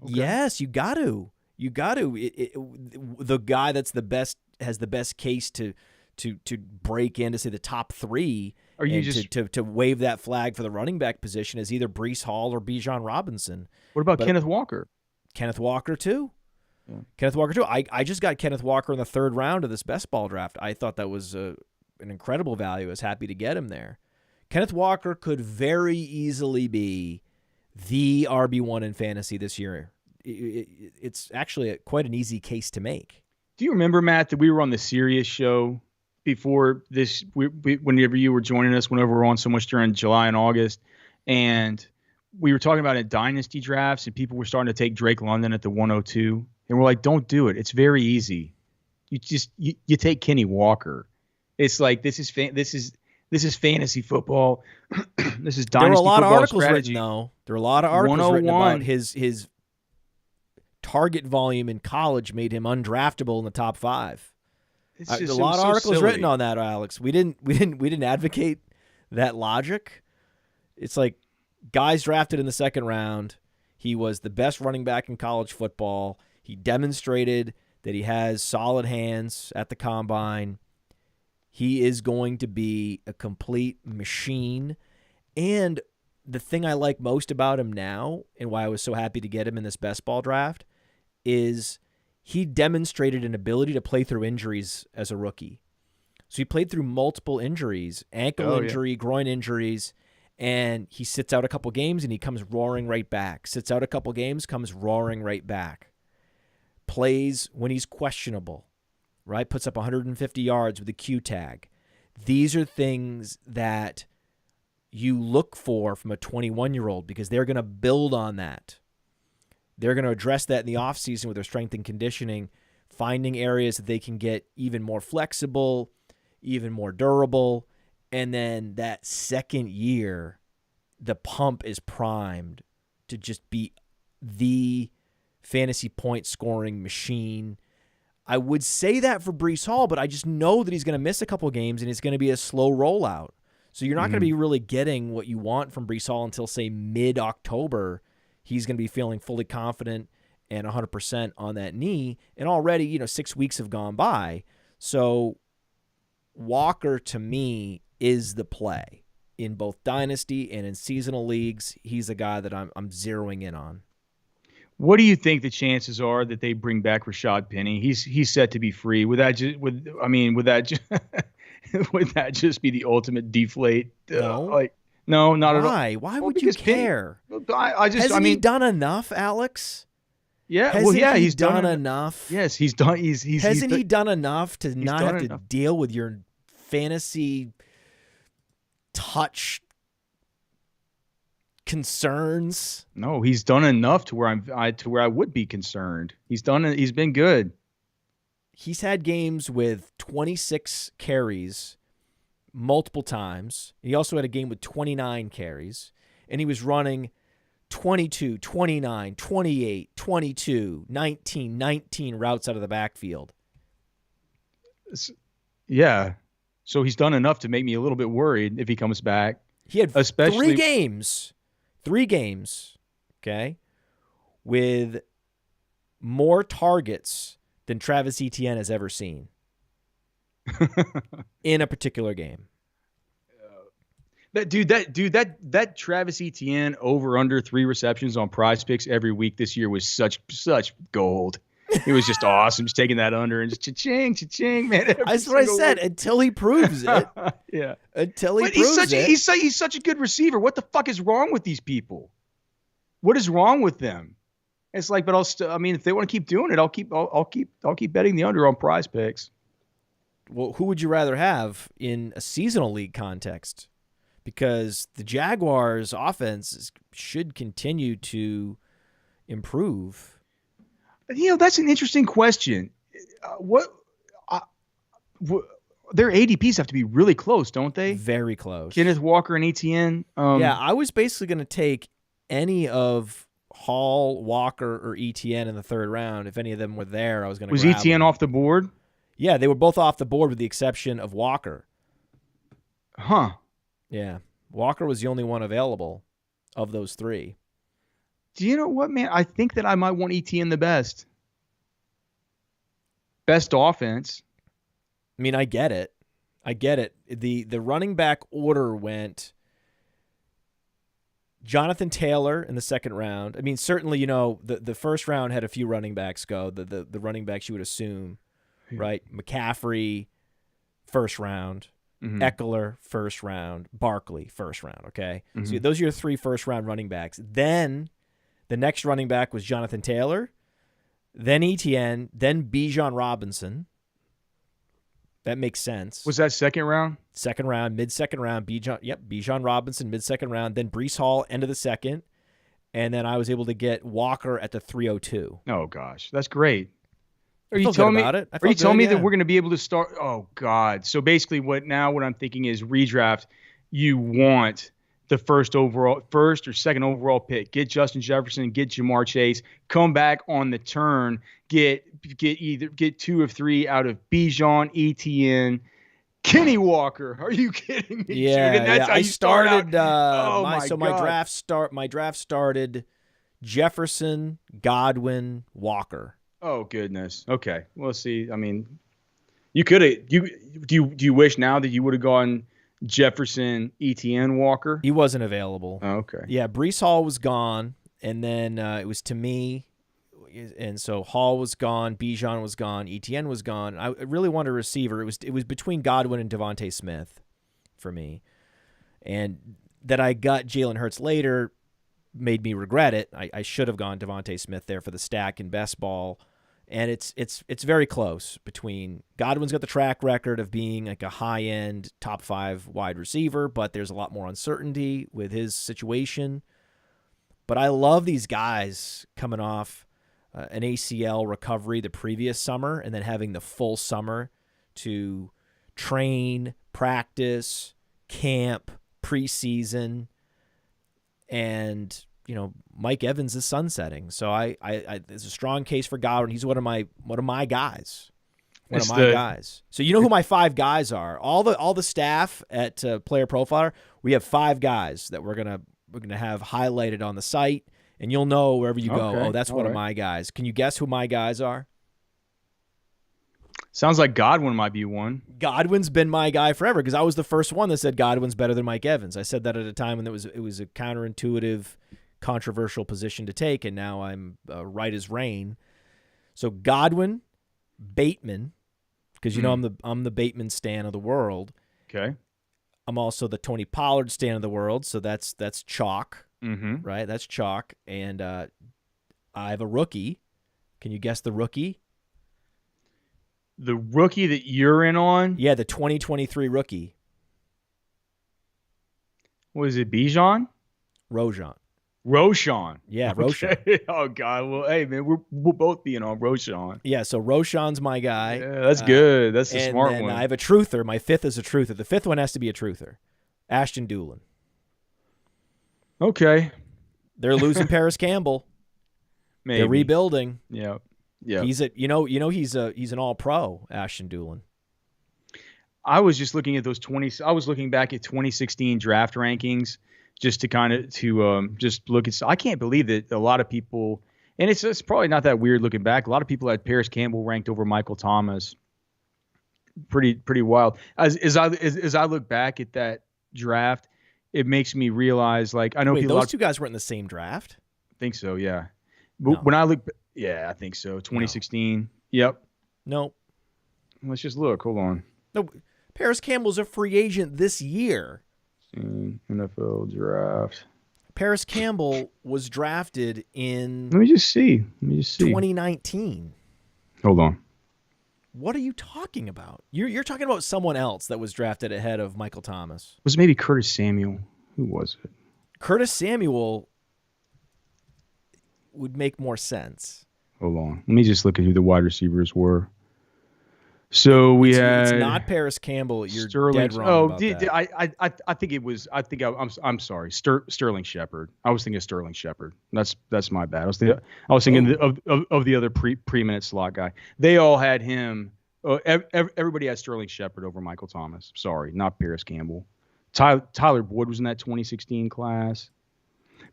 Okay. Yes, you got to. The guy that's the best has the best case to break into say the top 3. Are you just to wave that flag for the running back position is either Breece Hall or Bijan Robinson? What about Kenneth Walker? Kenneth Walker too. Yeah. Kenneth Walker too. I just got Kenneth Walker in the 3rd round of this best ball draft. I thought that was an incredible value. I was happy to get him there. Kenneth Walker could very easily be the RB1 in fantasy this year. It's actually quite an easy case to make. Do you remember, Matt, that we were on the Sirius show before this, whenever you were joining us, whenever we were on so much during July and August, and we were talking about dynasty drafts, and people were starting to take Drake London at the 102, and we're like, don't do it. It's very easy. You take Kenny Walker. It's like this is fantasy football. This is dynasty football strategy. There were a lot of articles written, though. There were a lot of articles written about his target volume in college made him undraftable in the top 5. There's a lot of articles written on that, Alex. We didn't advocate that logic. It's like guys drafted in the 2nd round. He was the best running back in college football. He demonstrated that he has solid hands at the combine. He is going to be a complete machine. And the thing I like most about him now, and why I was so happy to get him in this best ball draft, is he demonstrated an ability to play through injuries as a rookie. So he played through multiple injuries, ankle injury, groin injuries, and he sits out a couple games and he comes roaring right back. Sits out a couple games, comes roaring right back. Plays when he's questionable, right? Puts up 150 yards with a Q tag. These are things that you look for from a 21-year-old because they're going to build on that. They're going to address that in the offseason with their strength and conditioning, finding areas that they can get even more flexible, even more durable. And then that second year, the pump is primed to just be the fantasy point scoring machine. I would say that for Breece Hall, but I just know that he's going to miss a couple games and it's going to be a slow rollout. So you're not going to be really getting what you want from Breece Hall until, say, mid-October. He's going to be feeling fully confident and 100% on that knee. And already, 6 weeks have gone by. So Walker, to me, is the play in both Dynasty and in seasonal leagues. He's a guy that I'm zeroing in on. What do you think the chances are that they bring back Rashad Penny? He's set to be free. Would that just be the ultimate deflate? No. No, not at all. Why? Why would you care? Hasn't he done enough, Alex? Yeah. He's done enough. Yes, he's done. Hasn't he done enough to not have to deal with your fantasy touch concerns? No, he's done enough to where I would be concerned. He's been good. He's had games with 26 carries, multiple times. He also had a game with 29 carries, and he was running 22, 29, 28, 22, 19, 19 routes out of the backfield. Yeah. So he's done enough to make me a little bit worried if he comes back. He had 3 games, okay, with more targets than Travis Etienne has ever seen in a particular game. That Travis Etienne over under 3 receptions on Prize Picks every week this year was such gold. It was just awesome. Just taking that under and just cha-ching, man. That's what I said. Until he proves it. Yeah. Until he proves it. He's such a good receiver. What the fuck is wrong with these people? What is wrong with them? It's like, but if they want to keep doing it, I'll keep betting the under on Prize Picks. Well, who would you rather have in a seasonal league context? Because the Jaguars' offense should continue to improve. That's an interesting question. Their ADPs have to be really close, don't they? Very close. Kenneth Walker and Etienne. Yeah, I was basically going to take any of Hall, Walker, or Etienne in the 3rd round. If any of them were there, I was going to grab Was Etienne off the board? Yeah, they were both off the board with the exception of Walker. Huh. Yeah. Walker was the only one available of those 3. Do you know what, man? I think that I might want Etienne the best. Best offense. I mean, I get it. The running back order went Jonathan Taylor in the 2nd round. I mean, certainly, the first round had a few running backs go. The running backs you would assume, right? McCaffrey, 1st round. Mm-hmm. Eckler, 1st round. Barkley, 1st round, okay? Mm-hmm. So those are your 3 first-round running backs. Then the next running back was Jonathan Taylor, then Etienne, then Bijan Robinson. That makes sense. Was that 2nd round? 2nd round, mid-2nd round. Bijan Robinson, mid-2nd round. Then Breece Hall, end of the 2nd. And then I was able to get Walker at the 302. Oh, gosh. That's great. Are you telling me that we're going to be able to start? Oh, God. So basically what I'm thinking is redraft. You want the first or 2nd overall pick. Get Justin Jefferson, get Jamar Chase, come back on the turn, get 2 of 3 out of Bijan, Etienne, Kenny Walker. Are you kidding me? Yeah, dude? And that's how I you started. God. My draft started Jefferson, Godwin, Walker. Oh goodness. Okay. Well, see. I mean, you could have. Do you wish now that you would have gone Jefferson, Etienne, Walker? He wasn't available. Oh, okay. Yeah, Breece Hall was gone, and then it was to me, and so Hall was gone, Bijan was gone, Etienne was gone. I really wanted a receiver. It was between Godwin and Devontae Smith for me, and that I got Jalen Hurts later made me regret it. I should have gone Devontae Smith there for the stack in best ball. And it's very close between Godwin's got the track record of being like a high-end top 5 wide receiver, but there's a lot more uncertainty with his situation. But I love these guys coming off an ACL recovery the previous summer and then having the full summer to train, practice, camp, preseason, and Mike Evans is sunsetting, so I there's a strong case for Godwin. He's one of my guys. Guys. So you know who my 5 guys are? All the staff at Player Profiler, we have 5 guys that we're gonna have highlighted on the site, and you'll know wherever you go. Okay. Oh, that's one of my guys. Can you guess who my guys are? Sounds like Godwin might be one. Godwin's been my guy forever because I was the first one that said Godwin's better than Mike Evans. I said that at a time when it was a counterintuitive, controversial position to take, and now I'm right as rain. So Godwin, Bateman, because I'm the Bateman stan of the world. Okay. I'm also the Tony Pollard stan of the world, so that's chalk, right? That's chalk, and I have a rookie. Can you guess the rookie? The rookie that you're in on? Yeah, the 2023 rookie. Was it Bijan? Rojan. Roshan. Yeah, Okay. Roshan. Oh God. Well, hey man, we'll both be in on Roshan. Yeah, so Roshan's my guy. Yeah, that's good. That's the and smart then one. I have a truther. My fifth is a truther. The fifth one has to be a truther. Ashton Doolin. Okay. They're losing Paris Campbell. Maybe. They're rebuilding. Yeah. Yeah. He's an all-pro, Ashton Doolin. I was just looking at those I was looking back at 2016 draft rankings just to just look at. I can't believe that a lot of people, and it's probably not that weird looking back. A lot of people had Paris Campbell ranked over Michael Thomas. Pretty wild. As I look back at that draft, it makes me realize, like, I know those two guys weren't in the same draft. I think so, yeah. But when I look, yeah, I think so. 2016. No. Yep. No. Let's just look. Hold on. No. Paris Campbell's a free agent this year. NFL draft. Paris Campbell was drafted in Let me just see. 2019. Hold on. What are you talking about? You're talking about someone else that was drafted ahead of Michael Thomas. Was it maybe Curtis Samuel? Who was it? Curtis Samuel would make more sense. Hold on. Let me just look at who the wide receivers were. So it's not Paris Campbell. You're Sterling. Dead wrong about that. I think it was. I'm sorry. Sterling Shepard. I was thinking of Sterling Shepard. That's my bad. I was thinking of the other pre-minute slot guy. They all had him. Everybody had Sterling Shepard over Michael Thomas. Sorry, not Paris Campbell. Tyler Boyd was in that 2016 class.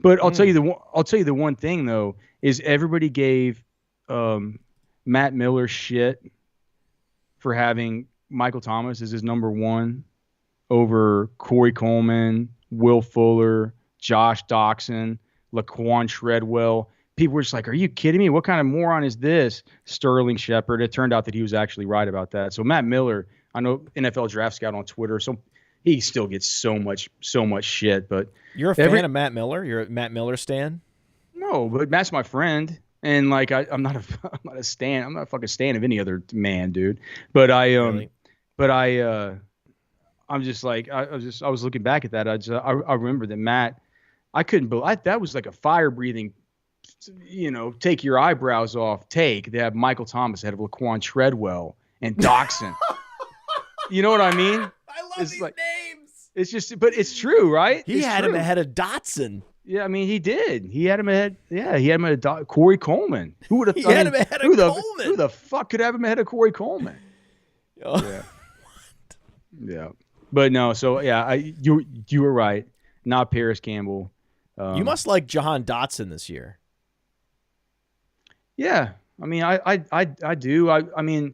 But I'll tell you the one thing though is everybody gave Matt Miller shit for having Michael Thomas as his number one over Corey Coleman, Will Fuller, Josh Doxson, Laquan Treadwell. People were just like, are you kidding me? What kind of moron is this? Sterling Shepard. It turned out that he was actually right about that. So Matt Miller, I know NFL Draft Scout on Twitter, so he still gets so much shit. But you're a fan of Matt Miller? You're a Matt Miller stan? No, but Matt's my friend. And like I'm not a stan. I'm not a fucking stan of any other man, dude. But I'm just like I was looking back at that. I remember that Matt. I couldn't believe that was like a fire breathing, take your eyebrows off. They have Michael Thomas ahead of Laquan Treadwell and Doxson. You know what I mean? I love these names. It's just, but it's true, right? He had him ahead of Dotson. Yeah, I mean, he did. He had him ahead. Yeah, he had him ahead of Corey Coleman. Who would have? Had him ahead of Coleman. Who the fuck could have him ahead of Corey Coleman? Oh. Yeah. Yeah, but no. So yeah, you were right. Not Paris Campbell. You must like Jahan Dotson this year. Yeah, I mean, I do. I mean,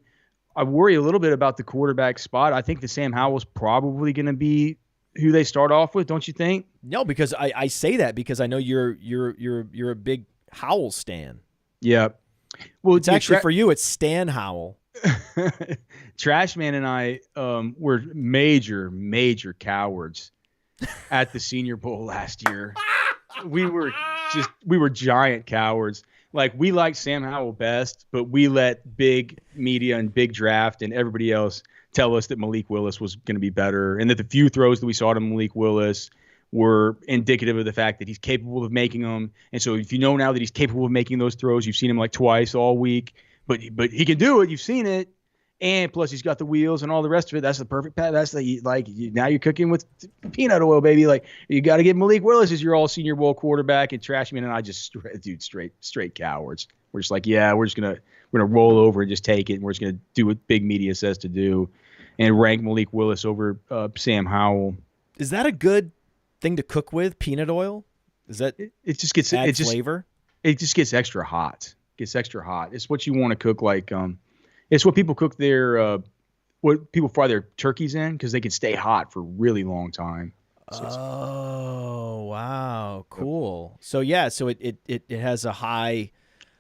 I worry a little bit about the quarterback spot. I think that Sam Howell's probably going to be who they start off with, don't you think? No, because I say that because I know you're a big Howell stan. Yeah. Well, it's actually for you, it's Stan Howell. Trashman and I were major cowards at the Senior Bowl last year. We were giant cowards. Like, we liked Sam Howell best, but we let big media and big draft and everybody else tell us that Malik Willis was going to be better, and that the few throws that we saw to Malik Willis were indicative of the fact that he's capable of making them. And so if you know now that he's capable of making those throws, you've seen him like twice all week, but he can do it. You've seen it. And plus he's got the wheels and all the rest of it. That's the perfect path. That's now you're cooking with peanut oil, baby. Like, you got to get Malik Willis as your all Senior Bowl quarterback, and Trashman and I just straight cowards. We're just like, yeah, we're gonna roll over and just take it, and we're just gonna do what big media says to do, and rank Malik Willis over Sam Howell. Is that a good thing to cook with? Peanut oil? Is that it just gets flavor? It just gets extra hot. It's what you want to cook like. It's what people cook what people fry their turkeys in, because they can stay hot for a really long time. Oh, wow, cool. So yeah, so it has a high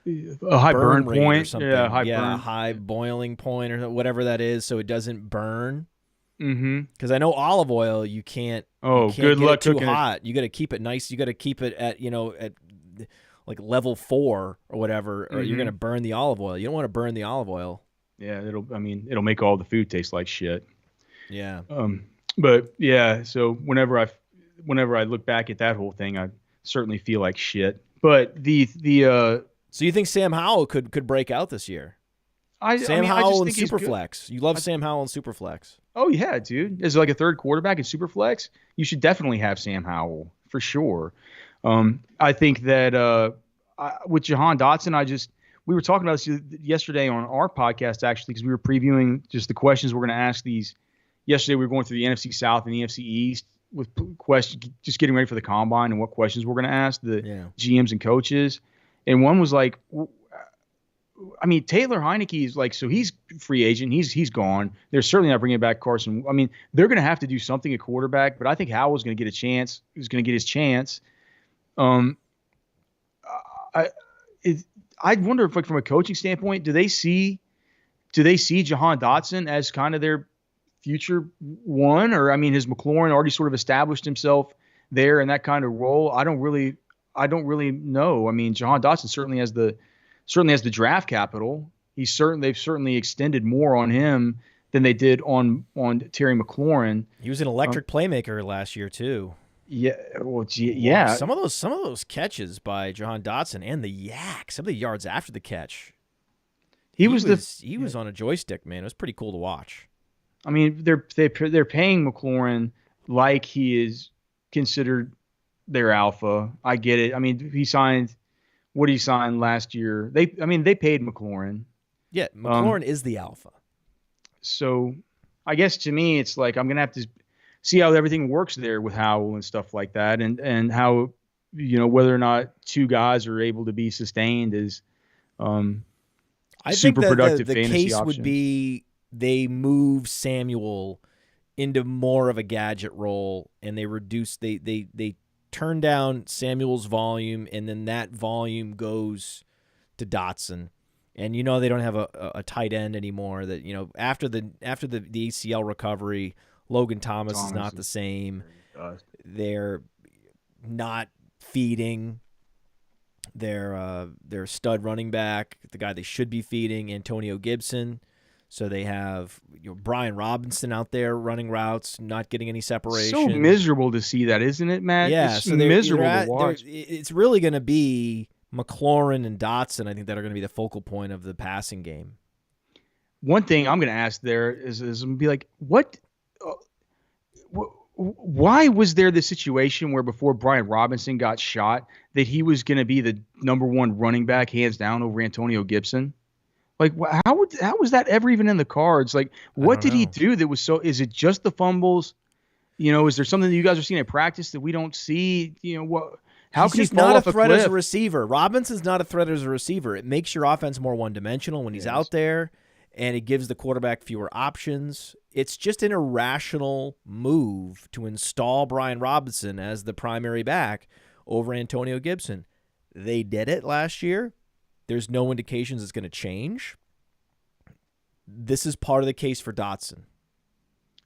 burn point, or something. High boiling point or whatever that is, so it doesn't burn. Mm-hmm. Because I know olive oil, you can't. Oh, good luck too cooking hot. You got to keep it nice. You got to keep it at like level 4 or whatever, or you're gonna burn the olive oil. You don't want to burn the olive oil. Yeah, it'll make all the food taste like shit. Yeah. But yeah, so whenever I look back at that whole thing, certainly feel like shit. But so you think Sam Howell could break out this year? Sam Howell in Superflex. You love Sam Howell in Superflex. Oh yeah, dude. As like a third quarterback in Superflex, you should definitely have Sam Howell for sure. I think that with Jahan Dotson, we were talking about this yesterday on our podcast actually, because we were previewing just the questions we're going to ask these. Yesterday we were going through the NFC South and the NFC East with questions, just getting ready for the combine and what questions we're going to ask the GMs and coaches. And one was like, I mean, Taylor Heineke is like, so he's free agent. He's gone. They're certainly not bringing back Carson. I mean, they're going to have to do something at quarterback, but I think Howell's going to get a chance. He's going to get his chance. I wonder if, like, from a coaching standpoint, do they see Jahan Dotson as kind of their future one? Or, I mean, has McLaurin already sort of established himself there in that kind of role? I don't really know. I mean, Jahan Dotson certainly has the draft capital. They've certainly extended more on him than they did on Terry McLaurin. He was an electric playmaker last year too. Yeah, well, yeah. Some of those catches by Jahan Dotson and the some of the yards after the catch. He was on a joystick, man. It was pretty cool to watch. I mean, they're paying McLaurin like he is considered their alpha. I get it. I mean, he signed last year. They paid McLaurin. Yeah, McLaurin is the alpha. So I guess to me, it's like I'm gonna have to see how everything works there with Howell and stuff like that, and how, whether or not two guys are able to be sustained is I super think productive the fantasy case option. Would be they move Samuel into more of a gadget role, and they turn down Samuel's volume, and then that volume goes to Dotson. And they don't have a tight end anymore. That after the ACL recovery, Logan Thomas is not the same. They're not feeding their stud running back, the guy they should be feeding, Antonio Gibson. So they have Brian Robinson out there running routes, not getting any separation. So miserable to see that, isn't it, Matt? Yeah, it's so miserable to watch. It's really going to be McLaurin and Dotson, I think, that are going to be the focal point of the passing game. One thing I'm going to ask there is I'm going to be like, why was there the situation where before Brian Robinson got shot that he was going to be the number one running back hands down over Antonio Gibson? Like, how was that ever even in the cards? Like, what did he do that was so? Is it just the fumbles? Is there something that you guys are seeing at practice that we don't see? What? How he's can he just fall not off a threat cliff? as a receiver. Robinson's not a threat as a receiver. It makes your offense more one-dimensional when he's out there, and it gives the quarterback fewer options. It's just an irrational move to install Brian Robinson as the primary back over Antonio Gibson. They did it last year. There's no indications it's going to change. This is part of the case for Dotson.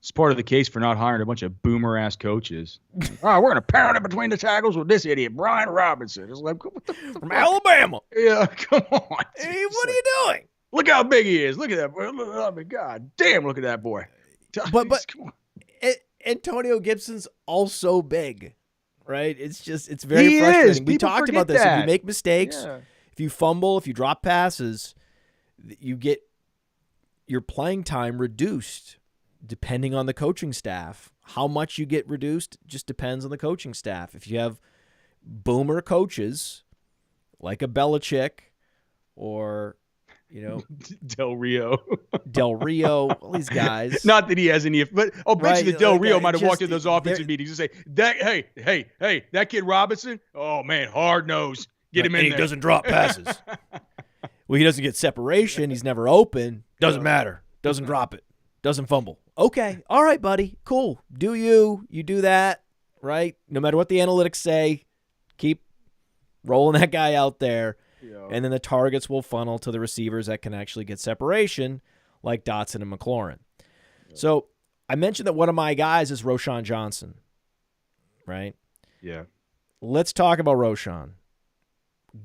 It's part of the case for not hiring a bunch of boomer-ass coaches. We're going to pound it between the tackles with this idiot, Brian Robinson. It's like, what the from Alabama. Yeah, come on. Hey, what are you doing? Look how big he is. Look at that. Oh, my God damn, look at that boy. But Antonio Gibson's also big, right? It's very frustrating. We talked about this. If you make mistakes, if you fumble, if you drop passes, you get your playing time reduced depending on the coaching staff. How much you get reduced just depends on the coaching staff. If you have boomer coaches like a Belichick or Del Rio, all these guys. Not that he has any, but I'll bet you that Del Rio might have walked in those offensive meetings and say, hey, that kid Robinson, oh man, hard nose. Get him in there. He doesn't drop passes. Well, he doesn't get separation. He's never open. Doesn't matter. Doesn't drop it. Doesn't fumble. Okay. All right, buddy. Cool. Do you do that, right? No matter what the analytics say, keep rolling that guy out there. Yeah. And then the targets will funnel to the receivers that can actually get separation, like Dotson and McLaurin. Yeah. So I mentioned that one of my guys is Roschon Johnson, right? Yeah. Let's talk about Roschon.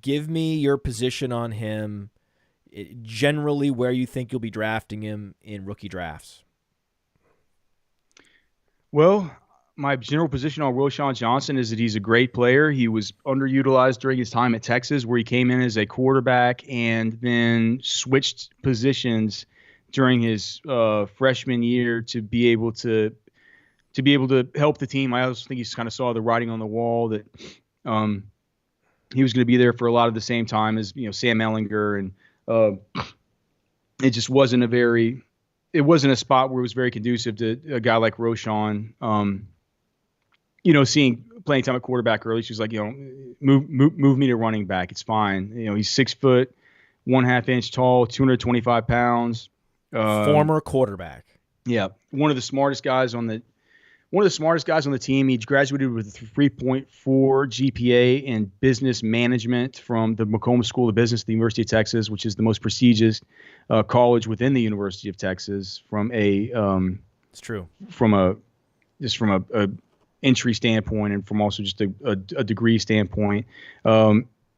Give me your position on him, generally where you think you'll be drafting him in rookie drafts. Well, my general position on Roschon Johnson is that he's a great player. He was underutilized during his time at Texas, where he came in as a quarterback and then switched positions during his freshman year to be able to help the team. I also think he kind of saw the writing on the wall that he was going to be there for a lot of the same time as Sam Ehlinger, and it just wasn't a spot where it was very conducive to a guy like Roschon. Seeing playing time at quarterback early, she was like, move me to running back. It's fine. He's 6 foot, 1/2 inch tall, 225 pounds. Former quarterback. Yeah. One of the smartest guys on the team. He graduated with a 3.4 GPA in business management from the McCombs School of Business at the University of Texas, which is the most prestigious college within the University of Texas it's true. From a entry standpoint, and from also just a degree standpoint.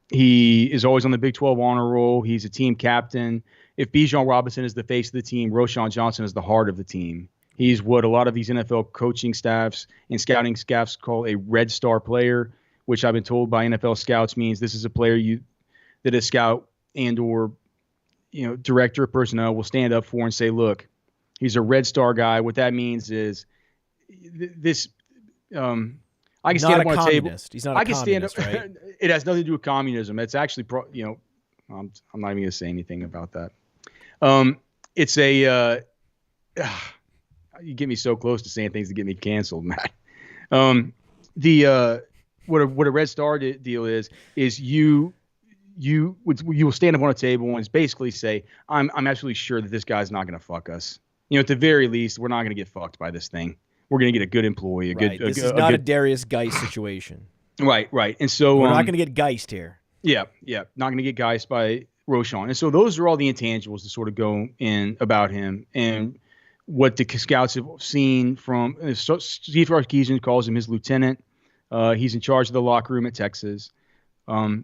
He is always on the Big 12 honor roll. He's a team captain. If Bijan Robinson is the face of the team, Roschon Johnson is the heart of the team. He's what a lot of these NFL coaching staffs and scouting staffs call a red star player, which I've been told by NFL scouts means this is a player that a scout and or director of personnel will stand up for and say, look, he's a red star guy. What that means is this. I can stand up on a table. He's not a communist, right? It has nothing to do with communism. It's actually, I'm not even going to say anything about that. It's a. You get me so close to saying things that get me canceled, Matt. What a red star deal is you will stand up on a table and basically say, I'm absolutely sure that this guy's not going to fuck us. At the very least, we're not going to get fucked by this thing. We're going to get a good employee. This is not a Darius Geist situation. Right. And so we're not going to get Geist here. Yeah. Not going to get Geist by Roschon. And so those are all the intangibles that sort of go in about him. And what the scouts have seen from Steve Sarkisian calls him his lieutenant. He's in charge of the locker room at Texas. And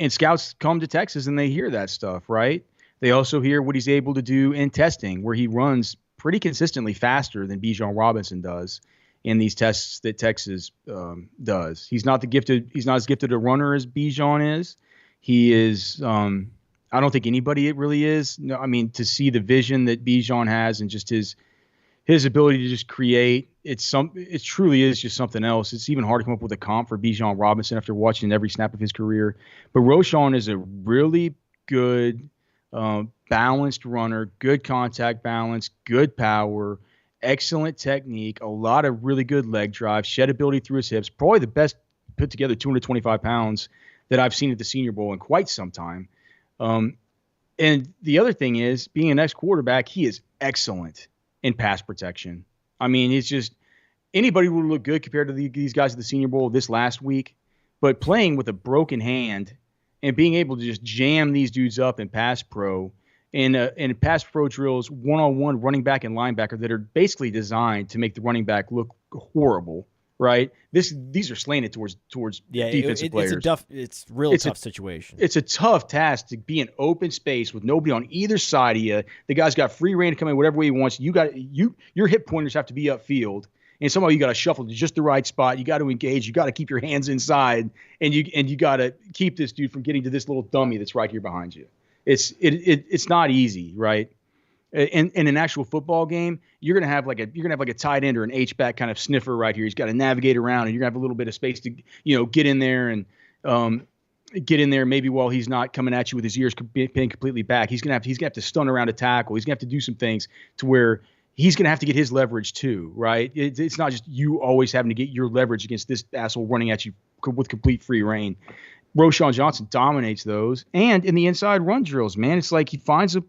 scouts come to Texas and they hear that stuff, right? They also hear what he's able to do in testing, where he runs pretty consistently faster than Bijan Robinson does in these tests that Texas does. He's not as gifted a runner as Bijan is. He is. I don't think anybody really is. No, I mean, to see the vision that Bijan has and just his ability to just create, it truly is just something else. It's even hard to come up with a comp for Bijan Robinson after watching every snap of his career. But Roschon is a really good, balanced runner, good contact balance, good power, excellent technique, a lot of really good leg drive, shed ability through his hips, probably the best put together 225 pounds that I've seen at the Senior Bowl in quite some time. And the other thing is, being an ex-quarterback, he is excellent in pass protection. I mean, it's just anybody would look good compared to these guys at the Senior Bowl this last week. But playing with a broken hand and being able to just jam these dudes up in pass pro and pass pro drills, one-on-one running back and linebacker that are basically designed to make the running back look horrible. Right. These are slanted towards defensive players. It's a tough situation. It's a tough task to be in open space with nobody on either side of you. The guy's got free reign to come in whatever way he wants. Your hip pointers have to be upfield, and somehow you got to shuffle to just the right spot. You got to engage. You got to keep your hands inside, and you got to keep this dude from getting to this little dummy that's right here behind you. It's not easy, right? In an actual football game, you're gonna have like a tight end or an H-back kind of sniffer right here. He's got to navigate around, and you're gonna have a little bit of space to get in there and get in there maybe while he's not coming at you with his ears pinned completely back. He's gonna have to stun around a tackle. He's gonna have to do some things to where he's gonna have to get his leverage too, right? It's not just you always having to get your leverage against this asshole running at you with complete free reign. Roschon Johnson dominates those, and in the inside run drills, man, it's like he finds a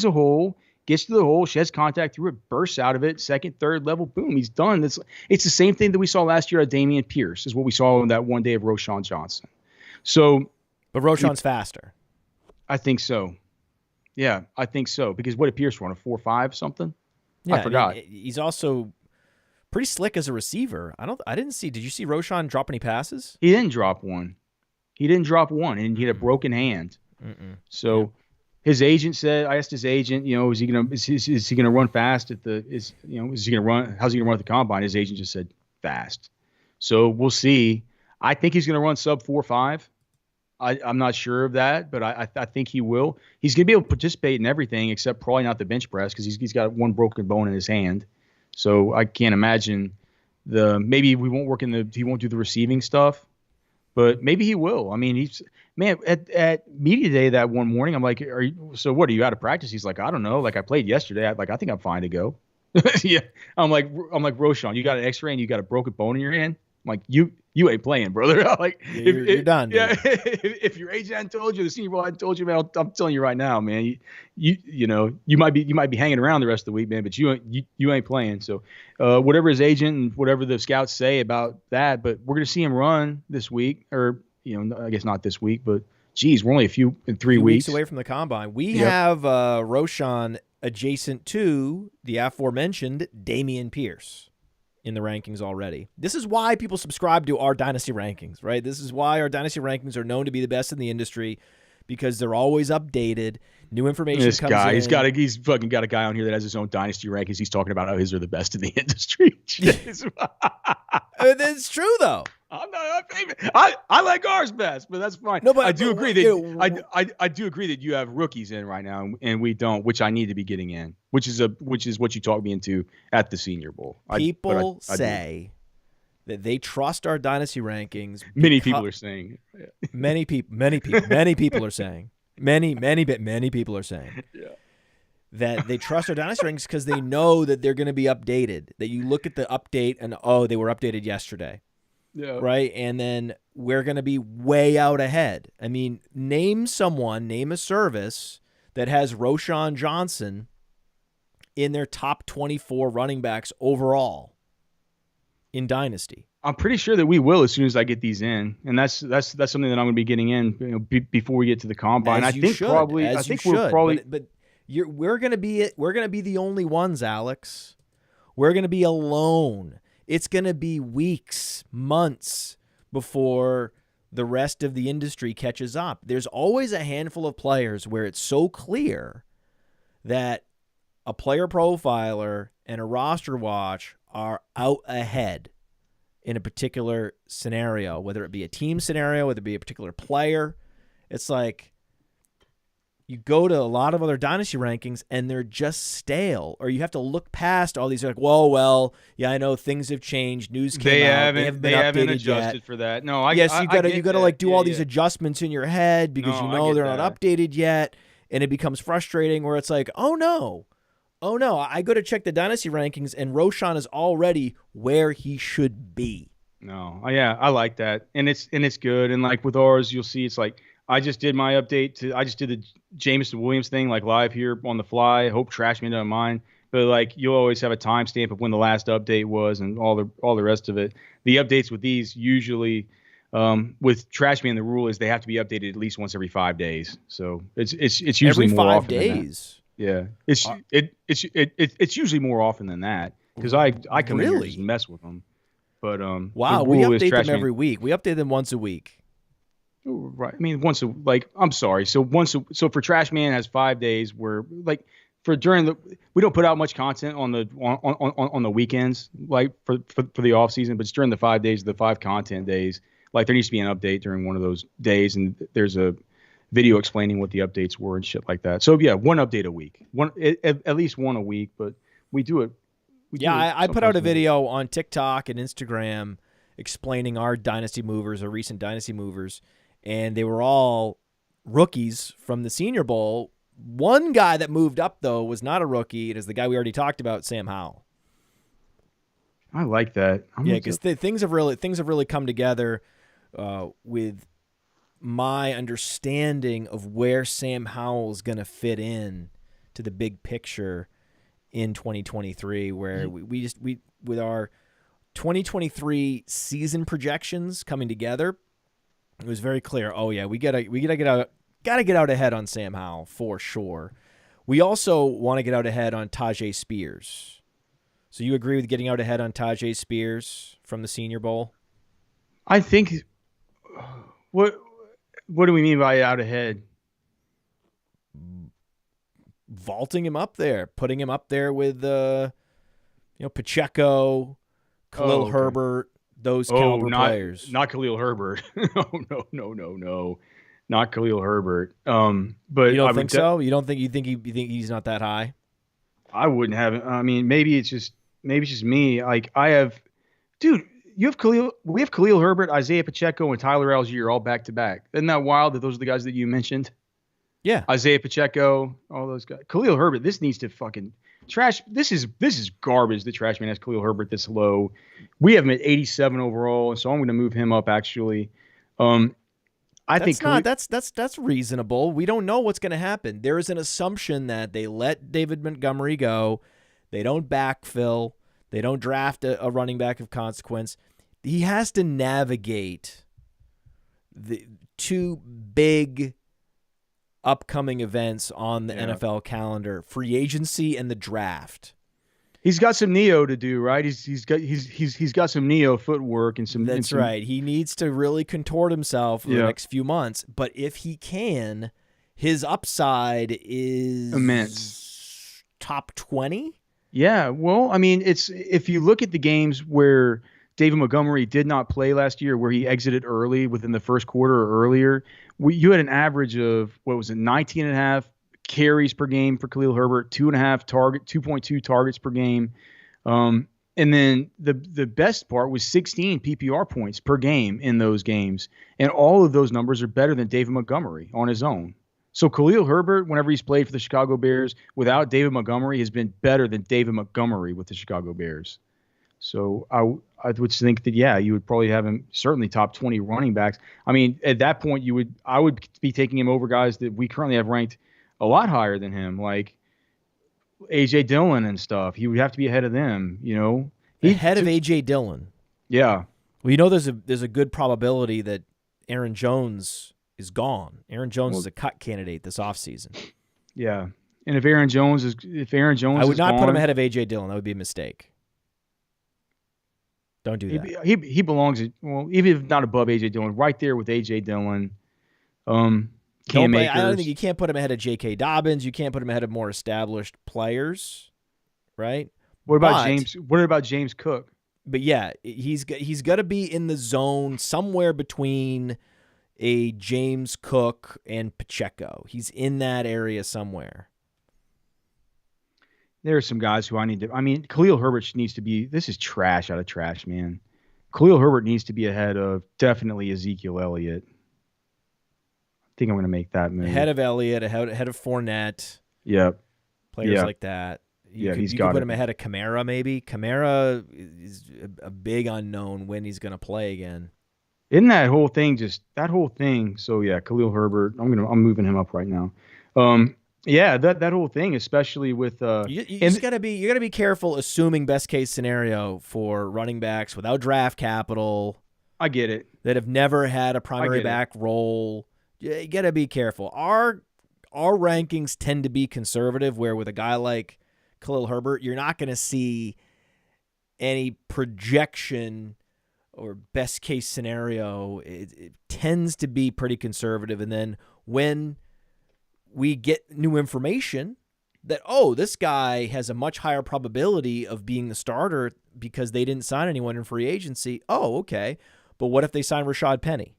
hole. Gets to the hole, sheds contact through it, bursts out of it, second, third level, boom, he's done. It's the same thing that we saw last year at Dameon Pierce, is what we saw in that one day of Roschon Johnson. But Roschon's faster. I think so. Yeah, I think so. Because what did Pierce run, a 4.5 something? Yeah, I forgot. He's also pretty slick as a receiver. Did you see Roschon drop any passes? He didn't drop one. And he had a broken hand. So. Yeah. His agent said, I asked his agent, is he gonna run fast how's he gonna run at the combine? His agent just said, fast. So we'll see. I think he's going to run sub 4.5. I'm not sure of that, but I think he will. He's going to be able to participate in everything except probably not the bench press because he's got one broken bone in his hand. So I can't imagine maybe we won't he won't do the receiving stuff, but maybe he will. I mean, at media day that one morning, I'm like, what are you out of practice? He's like, I don't know. Like I played yesterday. I think I'm fine to go. Yeah. I'm like, Roshan, you got an x-ray and you got a broken bone in your hand. I'm like, you ain't playing, brother. Like, you're done. Yeah, if your agent hadn't told you, the senior ball hadn't told you, man, I'm telling you right now, man. You might be hanging around the rest of the week, man, but you ain't playing. So, whatever his agent and whatever the scouts say about that, but we're gonna see him run this week, or I guess not this week, but geez, we're only in 3 weeks away from the combine. We have Roshan adjacent to the aforementioned Dameon Pierce in the rankings already. This is why people subscribe to our Dynasty rankings, right? This is why our Dynasty rankings are known to be the best in the industry, because they're always updated. New information comes in. He's fucking got a guy on here that has his own Dynasty rankings. He's talking about how his are the best in the industry. It's true, though. I like ours best, but that's fine. No, but I do agree that I do agree that you have rookies in right now, and we don't, which I need to be getting in, which is what you talked me into at the Senior Bowl. People say that they trust our Dynasty rankings. Many people are saying. Many people are saying. Many people are saying. Yeah. That they trust our Dynasty rankings because they know that they're going to be updated. That you look at the update and, they were updated yesterday. Yeah. Right? And then we're going to be way out ahead. I mean, name a service that has Roshan Johnson in their top 24 running backs overall in Dynasty. I'm pretty sure that we will as soon as I get these in, and that's something that I'm going to be getting in before we get to the combine. We're going to be the only ones, Alex. We're going to be alone. It's going to be weeks, months before the rest of the industry catches up. There's always a handful of players where it's so clear that a player profiler and a roster watch are out ahead in a particular scenario, whether it be a team scenario, whether it be a particular player. It's like you go to a lot of other Dynasty rankings and they're just stale, or you have to look past all these. Like, well, yeah, I know things have changed. News came out. They haven't adjusted yet. for that. No, you gotta like do all these adjustments in your head because they're not updated yet, and it becomes frustrating. Where it's like, oh no, I go to check the Dynasty rankings and Roshan is already where he should be. No, yeah, I like that, and it's good. And like with ours, you'll see it's like, I just did my update I just did the Jameson Williams thing like live here on the fly. Hope Trashman doesn't mind, but like you'll always have a timestamp of when the last update was and all the rest of it. The updates with these usually with Trashman, the rule is they have to be updated at least once every 5 days. So it's usually every more 5 often days. Than that. Yeah, it's usually more often than that because I come in here and just mess with them. But wow, we update them every week. We update them once a week. Right. I mean, I'm sorry. So so for Trash Man has 5 days where like we don't put out much content on the weekends, like for the off season, but it's during the 5 days, the 5 content days. Like there needs to be an update during one of those days. And there's a video explaining what the updates were and shit like that. So yeah, one update a week, at least one a week, but we do it. I put out a video on TikTok and Instagram explaining our Dynasty movers or recent Dynasty movers. And they were all rookies from the Senior Bowl. One guy that moved up, though, was not a rookie. It is the guy we already talked about, Sam Howell. I like that. Because things have really come together with my understanding of where Sam Howell is going to fit in to the big picture in 2023, where we with our 2023 season projections coming together. It was very clear. Oh yeah, we gotta get out ahead on Sam Howell for sure. We also want to get out ahead on Tajay Spears. So you agree with getting out ahead on Tajay Spears from the Senior Bowl? I think. What do we mean by out ahead? Vaulting him up there, putting him up there with Pacheco, Khalil Herbert, those caliber players. Not Khalil Herbert. No. Not Khalil Herbert. But you don't think so? You think he's not that high? I wouldn't have it. I mean, maybe it's just me. Like dude, we have Khalil Herbert, Isaiah Pacheco, and Tyler Algier all back to back. Isn't that wild that those are the guys that you mentioned? Yeah. Isaiah Pacheco, all those guys. Khalil Herbert, this needs to fucking trash. This is garbage that Trashman has Khalil Herbert this low. We have him at 87 overall, so I'm going to move him up actually. That's reasonable. We don't know what's going to happen. There is an assumption that they let David Montgomery go. They don't backfill. They don't draft a running back of consequence. He has to navigate the two big upcoming events on the NFL calendar: free agency and the draft. He's got some neo to do, right? He's got some neo footwork and some. That's right. He needs to really contort himself for the next few months. But if he can, his upside is immense. Top 20. Yeah. Well, I mean, if you look at the games where David Montgomery did not play last year, where he exited early within the first quarter or earlier, you had an average of 19.5 carries per game for Khalil Herbert, 2.2 targets per game. And then the best part was 16 PPR points per game in those games. And all of those numbers are better than David Montgomery on his own. So Khalil Herbert, whenever he's played for the Chicago Bears without David Montgomery, has been better than David Montgomery with the Chicago Bears. So I would think that, you would probably have him certainly top 20 running backs. I mean, at that point, I would be taking him over guys that we currently have ranked a lot higher than him, like A.J. Dillon and stuff. He would have to be ahead of them, Ahead of A.J. Dillon. Yeah. Well, there's a good probability that Aaron Jones is gone. Aaron Jones is a cut candidate this offseason. Yeah. And if Aaron Jones is I would not put him ahead of A.J. Dillon. That would be a mistake. Don't do that. He belongs, even if not above A.J. Dillon, right there with A.J. Dillon. I don't think you can't put him ahead of J.K. Dobbins. You can't put him ahead of more established players, right? What about James Cook? But yeah, he's got to be in the zone somewhere between a James Cook and Pacheco. He's in that area somewhere. There are some guys who I need to. I mean, Khalil Herbert needs to be. This is trash out of trash, man. Khalil Herbert needs to be ahead of definitely Ezekiel Elliott. I think I'm going to make that move. Ahead of Elliott, ahead of Fournette. Yep. Players like that. You could put him ahead of Kamara, maybe. Kamara is a big unknown when he's going to play again. Isn't that whole thing So yeah, Khalil Herbert. I'm moving him up right now. That whole thing, especially with you just gotta be careful assuming best case scenario for running backs without draft capital. I get it. That have never had a primary back role. You gotta be careful. Our rankings tend to be conservative, where with a guy like Khalil Herbert, you're not gonna see any projection or best case scenario. It tends to be pretty conservative, and then when we get new information that, this guy has a much higher probability of being the starter because they didn't sign anyone in free agency. Oh, okay. But what if they sign Rashad Penny?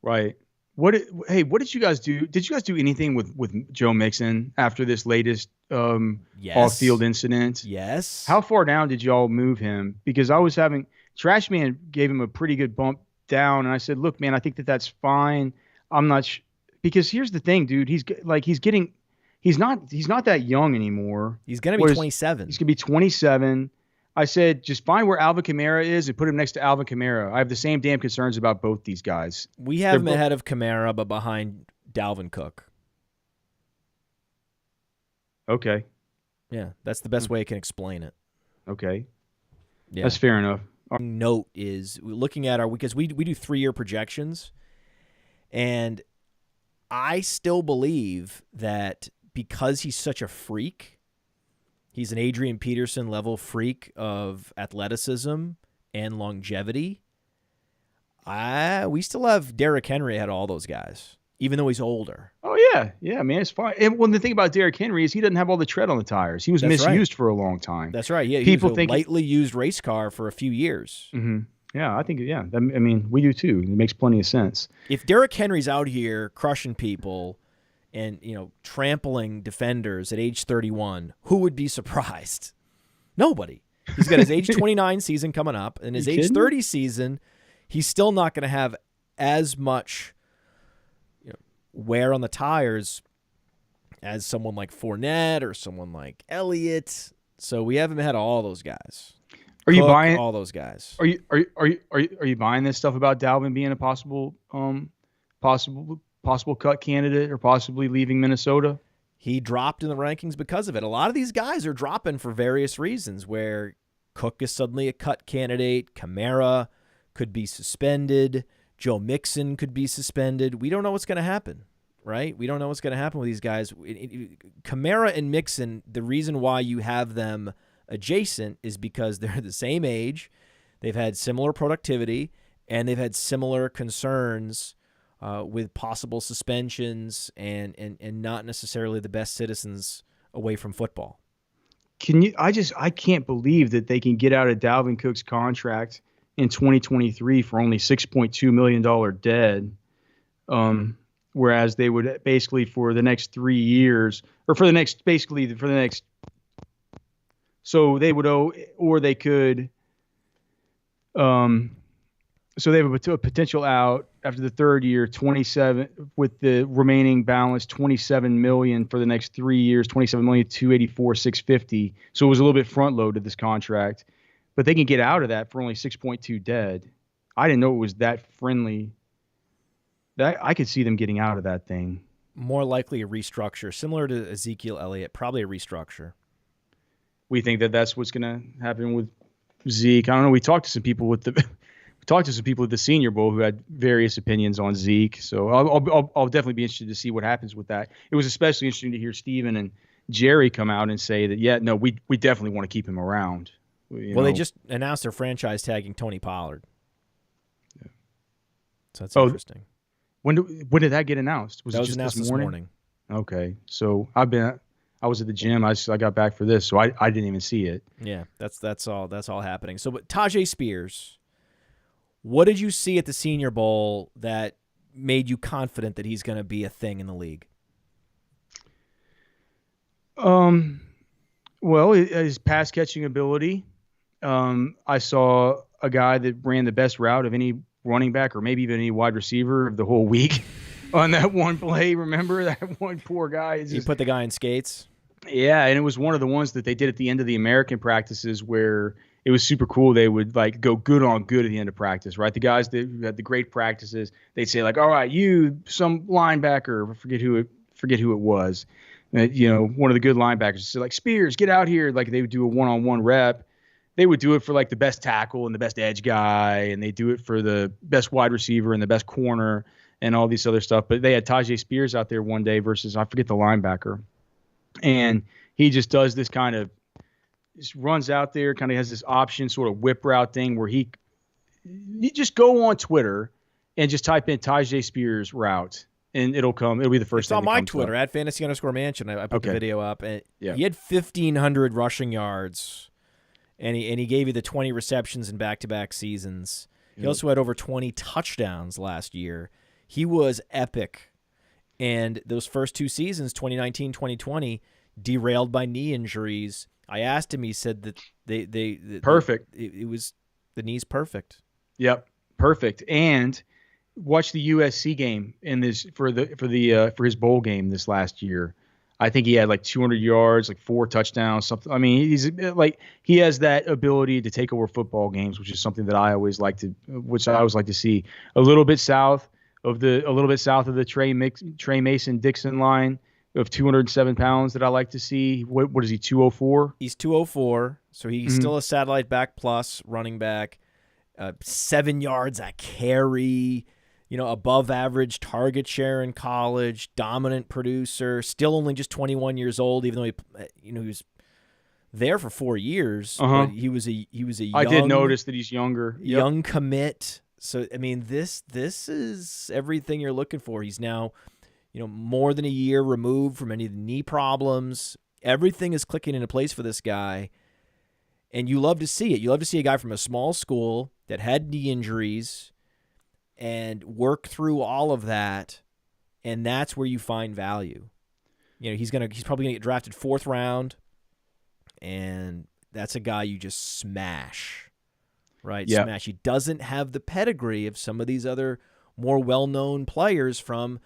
Right. What did you guys do? Did you guys do anything with Joe Mixon after this latest off-field incident? Yes. How far down did y'all move him? Because Trashman gave him a pretty good bump down, and I said, look, man, I think that's fine. I'm not because here's the thing, dude. He's not that young anymore. He's going to be 27. He's going to be 27. I said, just find where Alvin Kamara is and put him next to Alvin Kamara. I have the same damn concerns about both these guys. We have him ahead of Kamara, but behind Dalvin Cook. Okay. Yeah, that's the best way I can explain it. Okay. Yeah. That's fair enough. Note is looking at because we do 3-year projections, and I still believe that because he's such a freak, he's an Adrian Peterson level freak of athleticism and longevity. We still have Derrick Henry ahead of all those guys. even though he's older. Oh, yeah, man, it's fine. And the thing about Derrick Henry is he doesn't have all the tread on the tires. He was misused for a long time. That's right. Yeah, people he was a lightly used race car for a few years. Mm-hmm. Yeah, I think, I mean, we do too. It makes plenty of sense. If Derrick Henry's out here crushing people and, trampling defenders at age 31, who would be surprised? Nobody. He's got his age 29 season coming up, and his age 30 season, he's still not going to have as much wear on the tires as someone like Fournette or someone like Elliott. So we haven't had all those guys. Are you buying all those guys? Are you buying this stuff about Dalvin being a possible cut candidate or possibly leaving Minnesota? He dropped in the rankings because of it. A lot of these guys are dropping for various reasons, where Cook is suddenly a cut candidate. Kamara could be suspended. Joe Mixon could be suspended. We don't know what's going to happen, right? We don't know what's going to happen with these guys. Kamara and Mixon, the reason why you have them adjacent is because they're the same age, they've had similar productivity, and they've had similar concerns with possible suspensions and not necessarily the best citizens away from football. I can't believe that they can get out of Dalvin Cook's contract in 2023 for only $6.2 million dead. Whereas they would basically for the next 3 years so they would owe, or they could, so they have a potential out after the third year, 27 with the remaining balance, 27 million for the next 3 years, 27,284,650. So it was a little bit front loaded, this contract, but they can get out of that for only 6.2 dead. I didn't know it was that friendly. That I could see them getting out of that thing. More likely a restructure, similar to Ezekiel Elliott, probably a restructure. We think that that's what's going to happen with Zeke. I don't know. We talked to some people at the Senior Bowl who had various opinions on Zeke. So I'll definitely be interested to see what happens with that. It was especially interesting to hear Steven and Jerry come out and say that, we definitely want to keep him around. They just announced they're franchise tagging Tony Pollard. Yeah. So that's interesting. When did that get announced? That was announced this morning. Okay. So I was at the gym. I got back for this, so I didn't even see it. Yeah, that's all happening. So, but Tajay Spears, what did you see at the Senior Bowl that made you confident that he's going to be a thing in the league? Well, his pass catching ability. I saw a guy that ran the best route of any running back or maybe even any wide receiver of the whole week on that one play. Remember that one poor guy? He put the guy in skates. Yeah, and it was one of the ones that they did at the end of the American practices where it was super cool. They would go good on good at the end of practice, right? The guys that had the great practices, they'd say all right, you, some linebacker, forget who it was, one of the good linebackers, so Spears, get out here. They would do a one-on-one rep. They would do it for the best tackle and the best edge guy, and they do it for the best wide receiver and the best corner and all these other stuff. But they had Tajay Spears out there one day versus, I forget the linebacker. And he just does this kind of just runs out there, kind of has this option sort of whip route thing where you just go on Twitter and just type in Tajay Spears route and it'll be the first thing. It's on my Twitter at @fantasy_mansion. I put the video up and he had 1,500 rushing yards and he gave you the 20 receptions in back-to-back seasons. He also had over 20 touchdowns last year. He was epic. And those first two seasons, 2019, 2020, derailed by knee injuries. I asked him. He said that they perfect. It was the knee's perfect. Yep, perfect. And watch the USC game in this for his bowl game this last year. I think he had 200 yards, 4 touchdowns, something. I mean, he's he has that ability to take over football games, which is something that I always like to see. A little bit south of the Trey Mason Dixon line of 207 pounds that I like to see. What is he, 204? He's 204, so he's still a satellite back plus running back. 7 yards a carry, above average target share in college, dominant producer, still only just 21 years old, even though he was there for 4 years. But he was a young, I did notice that he's younger. Young commit. So I mean, this is everything you're looking for. He's now, more than a year removed from any of the knee problems. Everything is clicking into place for this guy, and you love to see it. You love to see a guy from a small school that had knee injuries and work through all of that, and that's where you find value. He's probably gonna get drafted 4th round, and that's a guy you just smash. Right, yeah. Smash. He doesn't have the pedigree of some of these other more well-known players from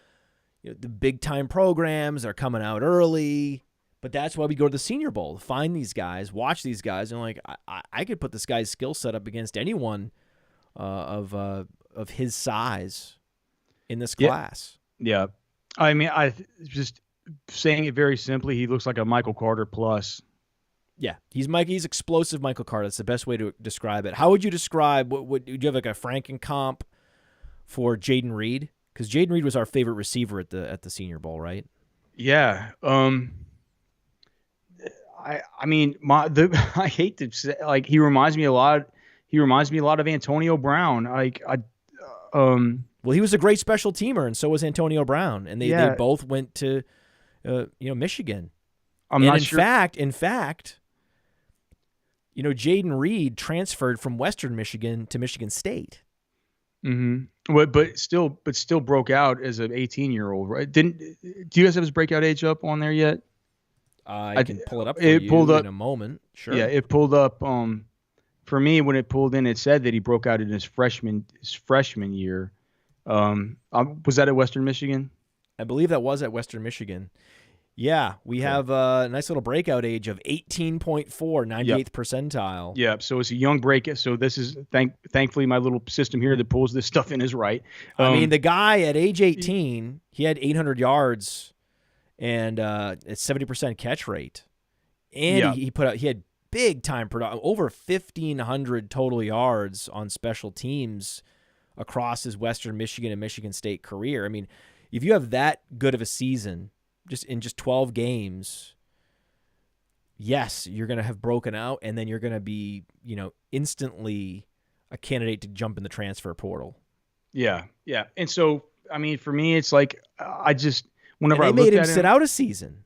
the big-time programs that are coming out early. But that's why we go to the Senior Bowl, find these guys, watch these guys, and I could put this guy's skill set up against anyone of his size in this class. Yeah. I mean, I just saying it very simply, he looks like a Michael Carter plus. Yeah, he's explosive Michael Carter. That's the best way to describe it. How would you describe, do you have like a Franken comp for Jayden Reed? Because Jayden Reed was our favorite receiver at the Senior Bowl, right? Yeah. I mean, I hate to say, he reminds me a lot of Antonio Brown. Well, he was a great special teamer, and so was Antonio Brown, and they both went to Michigan. In fact, Jayden Reed transferred from Western Michigan to Michigan State. Mm-hmm. But still broke out as an 18-year-old, right? Do you guys have his breakout age up on there yet? I can pull it up for you in a moment. Sure. Yeah, it pulled up. For me, when it pulled in, it said that he broke out in his freshman year. Was that at Western Michigan? I believe that was at Western Michigan. Yeah, we have a nice little breakout age of 18.4, 98th percentile. Yeah, so it's a young breakout. So this is thankfully my little system here that pulls this stuff in is right. I mean, the guy at age 18, he had 800 yards and a 70% catch rate, and he had big time production, over 1,500 total yards on special teams across his Western Michigan and Michigan State career. I mean, if you have that good of a season, just 12 games, yes, you're going to have broken out, and then you're going to be, instantly a candidate to jump in the transfer portal. Yeah. And so, I mean, for me, it's like whenever I made him sit out a season.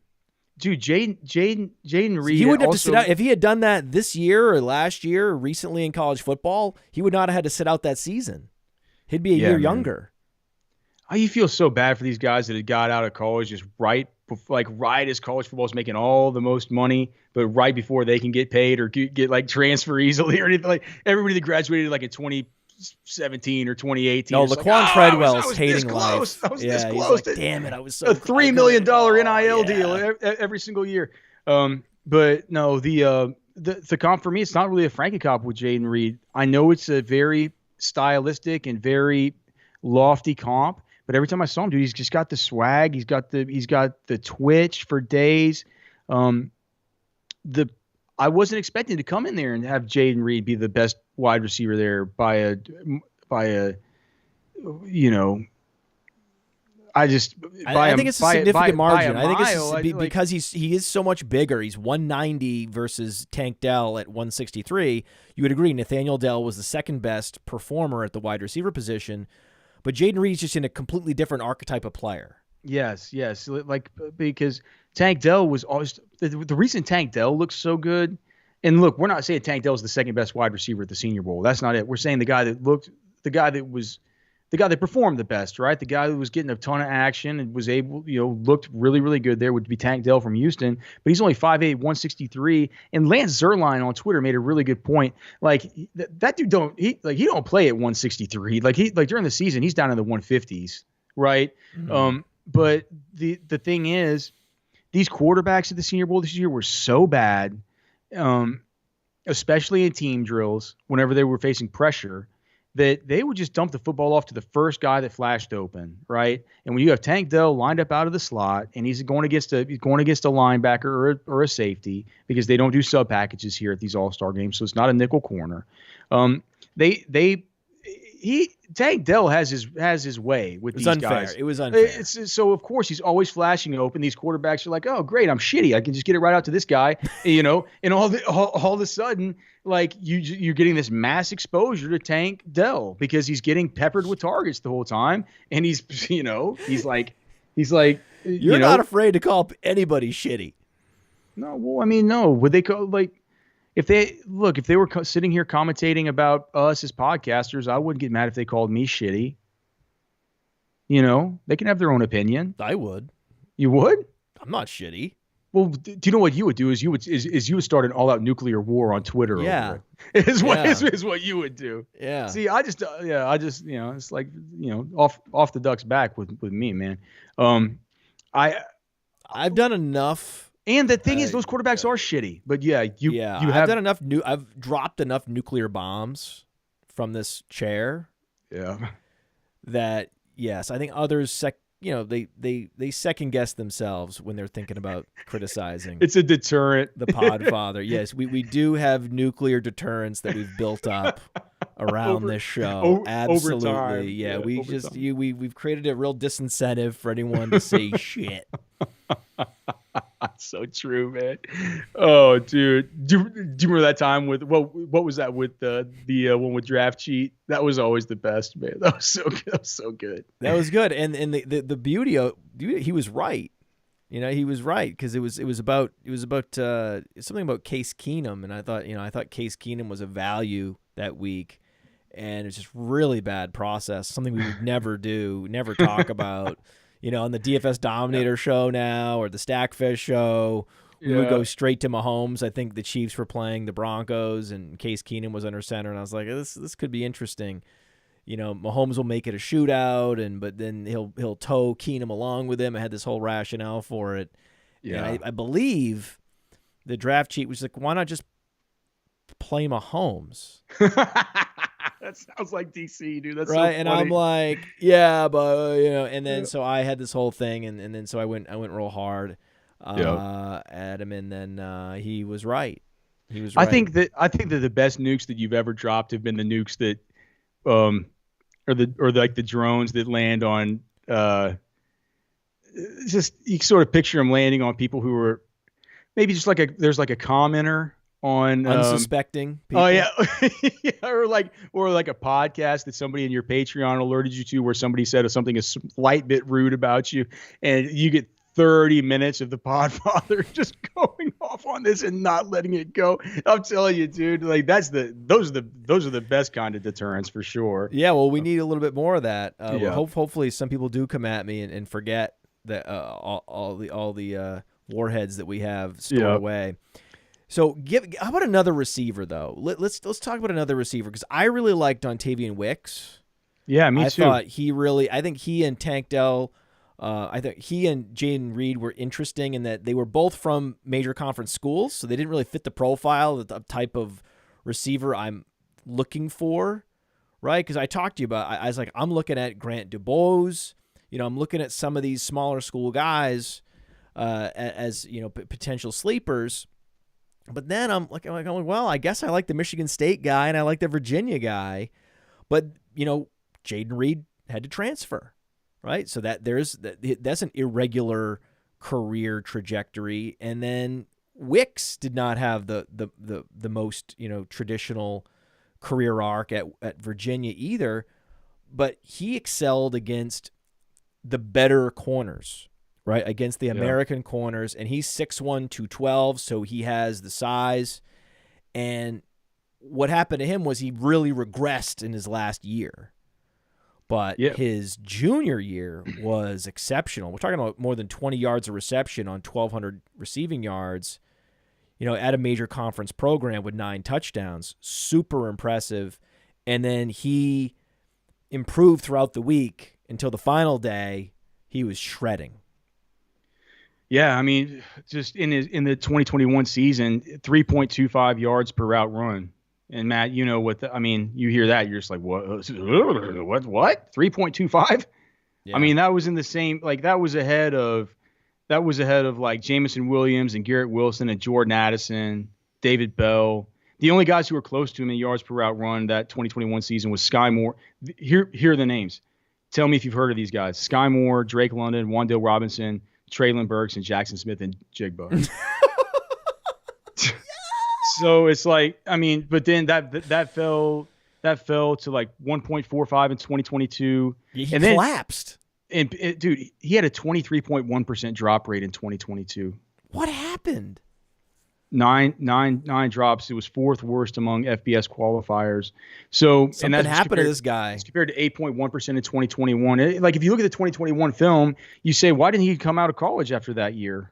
Dude, Jayden Reed. He wouldn't have to sit out if he had done that this year or last year or recently in college football. He would not have had to sit out that season. He'd be a year younger. You feel so bad for these guys that had got out of college just right as college football is making all the most money, but right before they can get paid or get transfer easily or anything. Like everybody that graduated in 2017 or 2018. No, Laquan Treadwell's hating life. I was this close. He's like, damn it, I was so a $3 million NIL deal every single year. But no, the comp for me, it's not really a Franken comp with Jayden Reed. I know it's a very stylistic and very lofty comp. But every time I saw him, dude, he's just got the swag. He's got the twitch for days. I wasn't expecting to come in there and have Jayden Reed be the best wide receiver there by a I think it's a significant margin. I think it's because he is so much bigger. He's 190 versus Tank Dell at 163. You would agree Nathaniel Dell was the second best performer at the wide receiver position. But Jayden Reed's just in a completely different archetype of player. Yes. Because Tank Dell was always the reason Tank Dell looks so good. And look, we're not saying Tank Dell is the second best wide receiver at the Senior Bowl. That's not it. We're saying the guy that performed the best, right? The guy who was getting a ton of action and was able, looked really, really good there would be Tank Dell from Houston. But he's only 5'8", 163. And Lance Zierlein on Twitter made a really good point. That dude he don't play at 163. During the season, he's down in the 150s, right? Mm-hmm. But the thing is, these quarterbacks at the Senior Bowl this year were so bad, especially in team drills, whenever they were facing pressure, that they would just dump the football off to the first guy that flashed open, right? And when you have Tank Dell lined up out of the slot and he's going against a linebacker or a safety, because they don't do sub packages here at these All-Star games, so it's not a nickel corner. Tank Dell has his way with these guys. It was unfair. So of course he's always flashing open. These quarterbacks are like, oh great, I'm shitty. I can just get it right out to this guy, and all of a sudden, like you're getting this mass exposure to Tank Dell because he's getting peppered with targets the whole time, and he's like you're not afraid to call anybody shitty. No, well, I mean, no. Would they call if they were sitting here commentating about us as podcasters, I wouldn't get mad if they called me shitty. They can have their own opinion. I would. You would? I'm not shitty. Well, do you know what you would do? Is you would start an all-out nuclear war on Twitter. Yeah, over it. Is what you would do. Yeah. See, I just it's like off the duck's back with me, man. I've done enough. And the thing is, those quarterbacks are shitty. But I've done enough. I've dropped enough nuclear bombs from this chair. Yeah. That yes, I think others they second guess themselves when they're thinking about criticizing. It's a deterrent. The Podfather. Yes, we do have nuclear deterrents that we've built up around this show. Absolutely. Over time. Yeah, we've created a real disincentive for anyone to say shit. So true, man. Oh, dude. Do you remember that time with what was that with the one with Draft Cheat? That was always the best, man. That was so good. That was so good. That was good. And the beauty of he was right. He was right because it was about something about Case Keenum, and I thought Case Keenum was a value that week, and it's just really bad process. Something we would never do, never talk about. On the DFS Dominator show now or the Stackfish show, we would go straight to Mahomes. I think the Chiefs were playing the Broncos, and Case Keenum was under center, and I was like, this could be interesting. Mahomes will make it a shootout, but then he'll tow Keenum along with him. I had this whole rationale for it. Yeah, and I believe the Draft Cheat was like, why not just play Mahomes? That sounds like DC, dude. That's right. So and funny. I'm like, yeah, but and then so I had this whole thing, and then so I went real hard at him, and then he was right. He was right. I think that the best nukes that you've ever dropped have been the nukes that, or like the drones that land on. Just you sort of picture them landing on people who are maybe just there's a commenter on unsuspecting people. Oh yeah. or like a podcast that somebody in your Patreon alerted you to where somebody said something a slight bit rude about you, and you get 30 minutes of the Podfather just going off on this and not letting it go. I'm telling you, dude, like those are the best kind of deterrents for sure. Yeah, well, we need a little bit more of that. Hopefully some people do come at me and forget that all the warheads that we have stored away. So how about another receiver though? Let's talk about another receiver because I really liked Dontavian Wicks. Yeah, me too. I think he and Tank Dell, I think he and Jaden Reed were interesting in that they were both from major conference schools, so they didn't really fit the profile, the type of receiver I'm looking for, right? Because I talked to you about, I was like, I'm looking at Grant DuBose, I'm looking at some of these smaller school guys as potential sleepers. But then I'm like, well, I guess I like the Michigan State guy and I like the Virginia guy, but Jaden Reed had to transfer, right? So that's an irregular career trajectory, and then Wicks did not have the most traditional career arc at Virginia either, but he excelled against the better corners. Right, against the American corners, and he's 6'1", 212, so he has the size. And what happened to him was he really regressed in his last year. But his junior year was exceptional. We're talking about more than 20 yards of reception on 1,200 receiving yards, at a major conference program with 9 touchdowns. Super impressive. And then he improved throughout the week until the final day. He was shredding. Yeah, I mean, just in the 2021 season, 3.25 yards per route run. And Matt, you hear that, you're just like, what? What? 3.25? Yeah. I mean, that was in the same, that was ahead of like Jameson Williams and Garrett Wilson and Jordan Addison, David Bell. The only guys who were close to him in yards per route run that 2021 season was Sky Moore. Here are the names. Tell me if you've heard of these guys. Sky Moore, Drake London, Wan'Dale Robinson, Traylon Burks, and Jackson Smith and Jigba. So it's like, I mean, but then that fell to like 1.45 in 2022. He and collapsed. Dude, he had a 23.1% drop rate in 2022. What happened? Nine drops. It was fourth worst among FBS qualifiers. So something happened to this guy. It's compared to 8.1% in 2021. Like if you look at the 2021 film, you say, why didn't he come out of college after that year?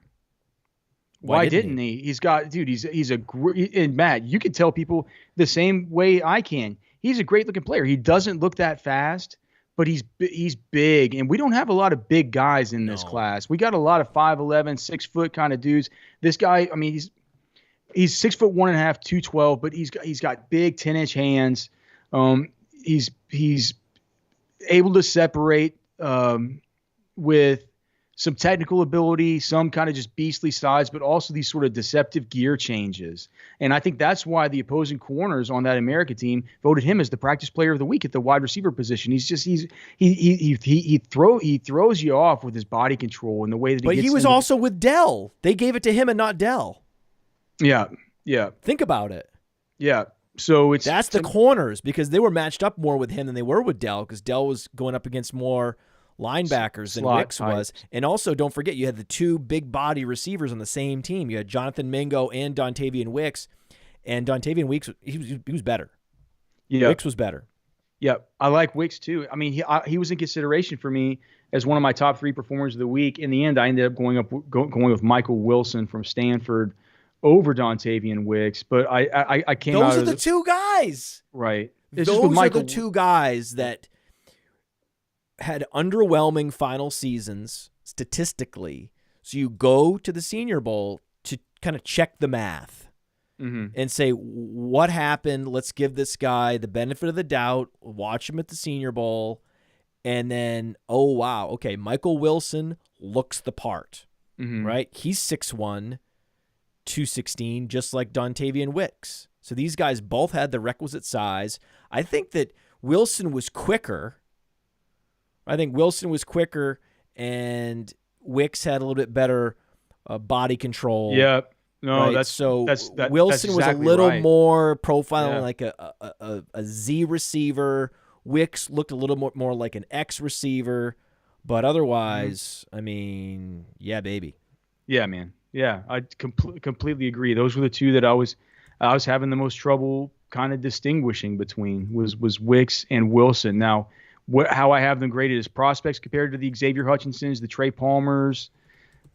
Why didn't he? He's and Matt, you can tell people the same way I can. He's a great looking player. He doesn't look that fast, but he's big, and we don't have a lot of big guys in this class. We got a lot of 5'11", 6 foot kind of dudes. This guy, I mean, he's 6'1.5", 212, but he's got big 10-inch hands. He's able to separate with some technical ability, some kind of just beastly size, but also these sort of deceptive gear changes. And I think that's why the opposing corners on that America team voted him as the practice player of the week at the wide receiver position. He throws you off with his body control and the way that But he was also with Dell. They gave it to him and not Dell. Yeah. Think about it. Yeah. So that's the corners, because they were matched up more with him than they were with Dell, because Dell was going up against more linebackers than Wicks was. And also, don't forget, you had the two big body receivers on the same team. You had Jonathan Mingo and Dontavian Wicks. And Dontavian Wicks, he was better. Yeah. Wicks was better. Yeah, I like Wicks too. I mean, he was in consideration for me as one of my top 3 performers of the week. In the end, I ended up going with Michael Wilson from Stanford over Dontavian Wicks. But I came out. Those are the two guys. Right. Those are the two guys that had underwhelming final seasons statistically. So you go to the Senior Bowl to kind of check the math and say, what happened? Let's give this guy the benefit of the doubt, watch him at the Senior Bowl, and then, oh, wow, okay, Michael Wilson looks the part, right? He's 6'1", 216, just like Dontavian Wicks. So these guys both had the requisite size. I think that Wilson was quicker. And Wicks had a little bit better body control. Yeah, no, right? Wilson was a little more profiling like a Z receiver. Wicks looked a little more like an X receiver, but otherwise, I mean, yeah, baby. Yeah, man. Yeah, I completely agree. Those were the two that I was having the most trouble kind of distinguishing between was Wicks and Wilson. Now, how I have them graded as prospects compared to the Xavier Hutchinsons, the Trey Palmers,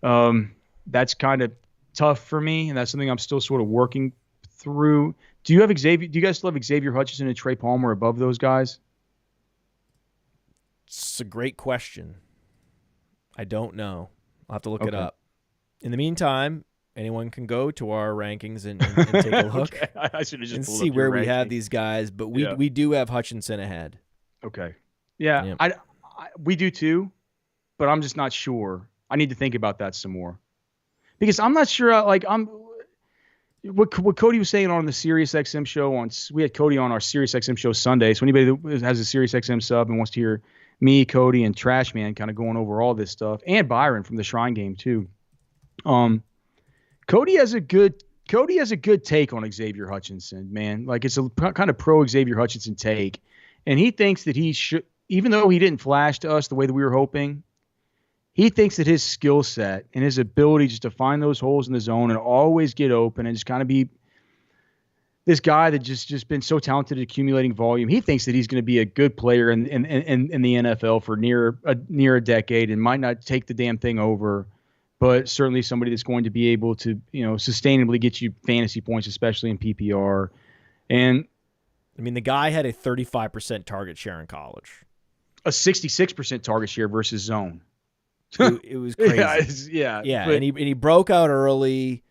that's kind of tough for me, and that's something I'm still sort of working through. Do you guys still have Xavier Hutchinson and Trey Palmer above those guys? It's a great question. I don't know. I'll have to look it up. In the meantime, anyone can go to our rankings and take a look I should have just and see where we have these guys. But we do have Hutchinson ahead. Okay. Yeah, we do too, but I'm just not sure. I need to think about that some more, because I'm not sure. What Cody was saying on the SiriusXM show we had Cody on our SiriusXM show Sunday. So anybody that has a SiriusXM sub and wants to hear me, Cody, and Trashman kind of going over all this stuff, and Byron from the Shrine Game too. Cody has a good take on Xavier Hutchinson, man. Like, it's a kind of pro Xavier Hutchinson take, and he thinks that he should. Even though he didn't flash to us the way that we were hoping, he thinks that his skill set and his ability just to find those holes in the zone and always get open and just kind of be this guy that just been so talented at accumulating volume. He thinks that he's going to be a good player in the NFL for near a decade and might not take the damn thing over, but certainly somebody that's going to be able to, sustainably get you fantasy points, especially in PPR. And I mean, the guy had a 35% target share in college. A 66% target share versus zone. It was crazy. Yeah. And he broke out early.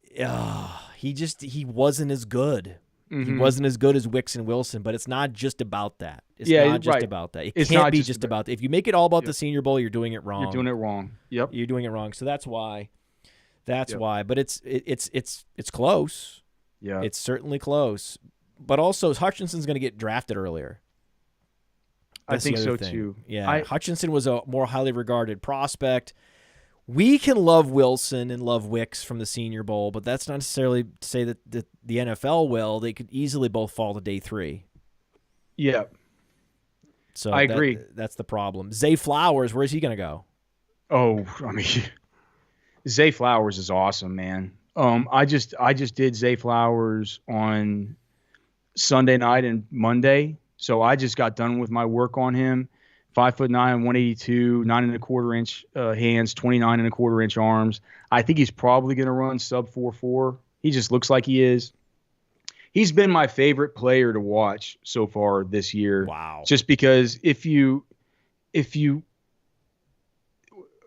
He wasn't as good. He wasn't as good as Wicks and Wilson, but it's not just about that. It's not just about that. It can't be just about that. If you make it all about the Senior Bowl, you're doing it wrong. You're doing it wrong. Yep. You're doing it wrong. So that's why. But it's close. Yeah. It's certainly close. But also, Hutchinson's going to get drafted earlier. I That's the think other so thing. too. Yeah, Hutchinson was a more highly regarded prospect. We can love Wilson and love Wicks from the Senior Bowl, but that's not necessarily to say that the NFL will. They could easily both fall to day 3. Yeah. So I agree. That's the problem. Zay Flowers, where's he going to go? Oh, I mean, Zay Flowers is awesome, man. I just did Zay Flowers on Sunday night and Monday. So I just got done with my work on him. 5'9", 182, 9.25 inch hands, 29.25 inch arms. I think he's probably going to run sub 4.4. He just looks like he is. He's been my favorite player to watch so far this year. Wow. Just because it's one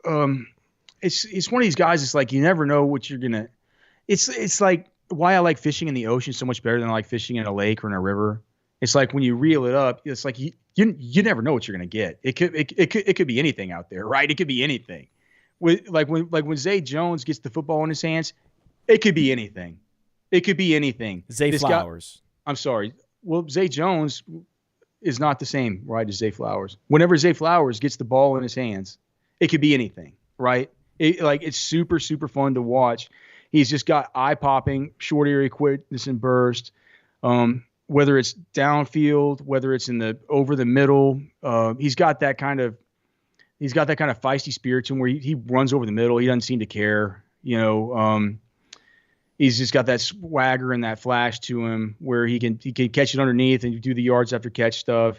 of these guys. It's like you never know what you're gonna. It's like why I like fishing in the ocean so much better than I like fishing in a lake or in a river. It's like when you reel it up, it's like you never know what you're gonna get. It could be anything out there, right? It could be anything. When Zay Jones gets the football in his hands, it could be anything. It could be anything. Zay Flowers. I'm sorry. Well, Zay Jones is not the same, right, as Zay Flowers. Whenever Zay Flowers gets the ball in his hands, it could be anything, right? It's super, super fun to watch. He's just got eye-popping, short area quickness and burst. Whether it's downfield, whether it's over the middle, he's got that kind of feisty spirit to him where he runs over the middle. He doesn't seem to care, He's just got that swagger and that flash to him where he can catch it underneath and do the yards after catch stuff.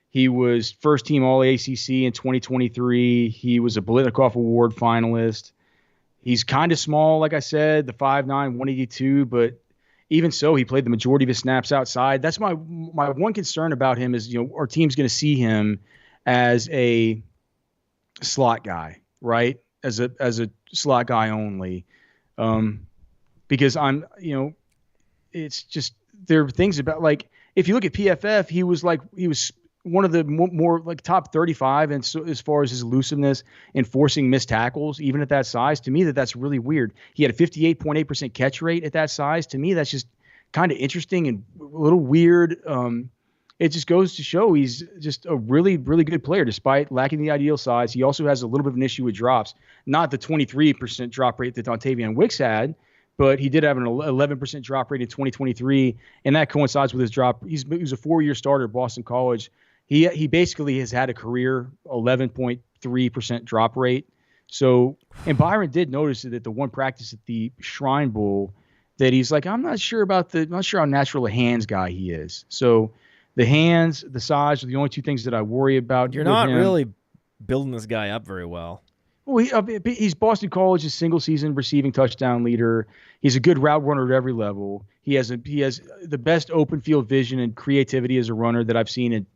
He was first team All ACC in 2023. He was a Biletnikoff Award finalist. He's kind of small, like I said, the 5'9", 182, but even so, he played the majority of his snaps outside. That's my one concern about him is, our team's going to see him as a slot guy, right? As a slot guy only. Because it's just there are things about if you look at PFF, he was one of the more top 35, and so as far as his elusiveness and forcing missed tackles, even at that size, to me that's really weird. He had a 58.8% catch rate at that size. To me, that's just kind of interesting and a little weird. It just goes to show he's just a really, really good player despite lacking the ideal size. He also has a little bit of an issue with drops, not the 23% drop rate that Dontavian Wicks had. But he did have an 11% drop rate in 2023, and that coincides with his drop. He was a 4-year starter at Boston College. He basically has had a career 11.3% drop rate. So, and Byron did notice it at the one practice at the Shrine Bowl that he's like, I'm not sure how natural a hands guy he is. So the hands, the size are the only two things that I worry about. You're not really building this guy up very well. Well, he's Boston College's single season receiving touchdown leader. He's a good route runner at every level. He has the best open field vision and creativity as a runner that I've seen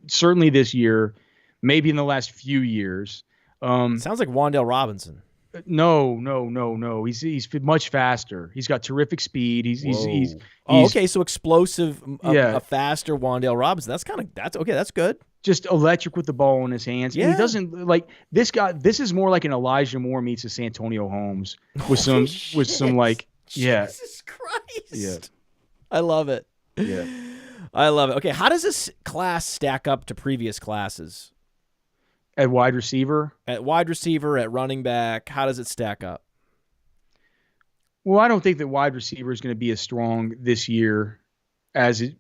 certainly this year, maybe in the last few years. Sounds like Wan'Dale Robinson. No. He's much faster. He's got terrific speed. He's okay. So explosive, a faster Wan'Dale Robinson. That's good. Just electric with the ball in his hands. Yeah. He doesn't this guy. This is more like an Elijah Moore meets a Santonio Holmes with some Jesus Christ. Yeah. I love it. Yeah. I love it. Okay. How does this class stack up to previous classes? At wide receiver, at running back, how does it stack up? Well, I don't think that wide receiver is going to be as strong this year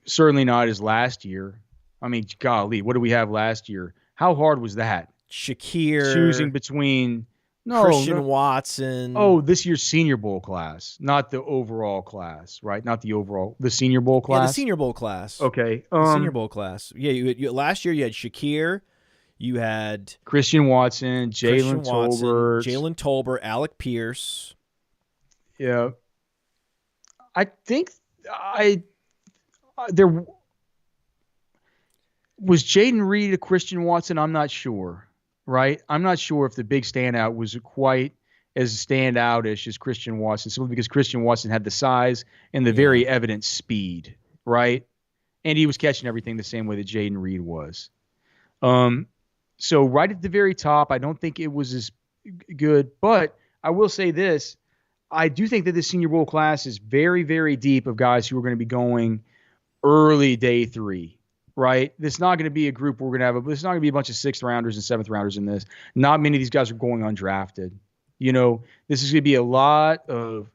certainly not as last year. I mean, golly, what did we have last year? How hard was that? Shakir. Choosing between Christian Watson. Oh, this year's Senior Bowl class, not the overall class, right? Not the overall, the Senior Bowl class. Yeah, the Senior Bowl class. Okay. Senior Bowl class. Yeah, last year you had Shakir. You had Christian Watson, Jalen Tolbert, Alec Pierce. Yeah. I think there was Jaden Reed a Christian Watson. I'm not sure, right? I'm not sure if the big standout was quite as standout-ish as Christian Watson, simply because Christian Watson had the size and the very evident speed, right? And he was catching everything the same way that Jaden Reed was. So right at the very top, I don't think it was as good, but I will say this. I do think that this Senior Bowl class is very, very deep of guys who are going to be going early day 3, right? This is not going to be a group where we're going to have this is not going to be a bunch of 6th rounders and 7th rounders in this. Not many of these guys are going undrafted. This is going to be a lot of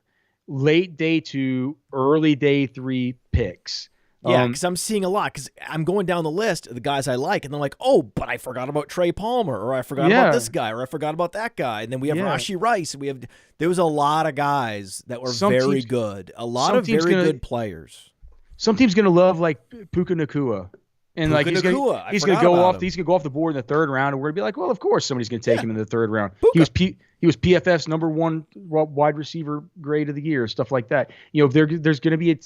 late day 2, early day 3 picks. Yeah, because I'm seeing a lot. Because I'm going down the list of the guys I like, and they're like, oh, but I forgot about Trey Palmer, or I forgot about this guy, or I forgot about that guy. And then we have Rashee Rice. And there was a lot of guys that were very good. A lot of very good players. Some team's gonna love like Puka Nacua. And like he's gonna go off the board in the 3rd round, and we're gonna be like, well, of course somebody's gonna take him in the 3rd round. Puka. He was PFF's number 1 wide receiver grade of the year, stuff like that. There's gonna be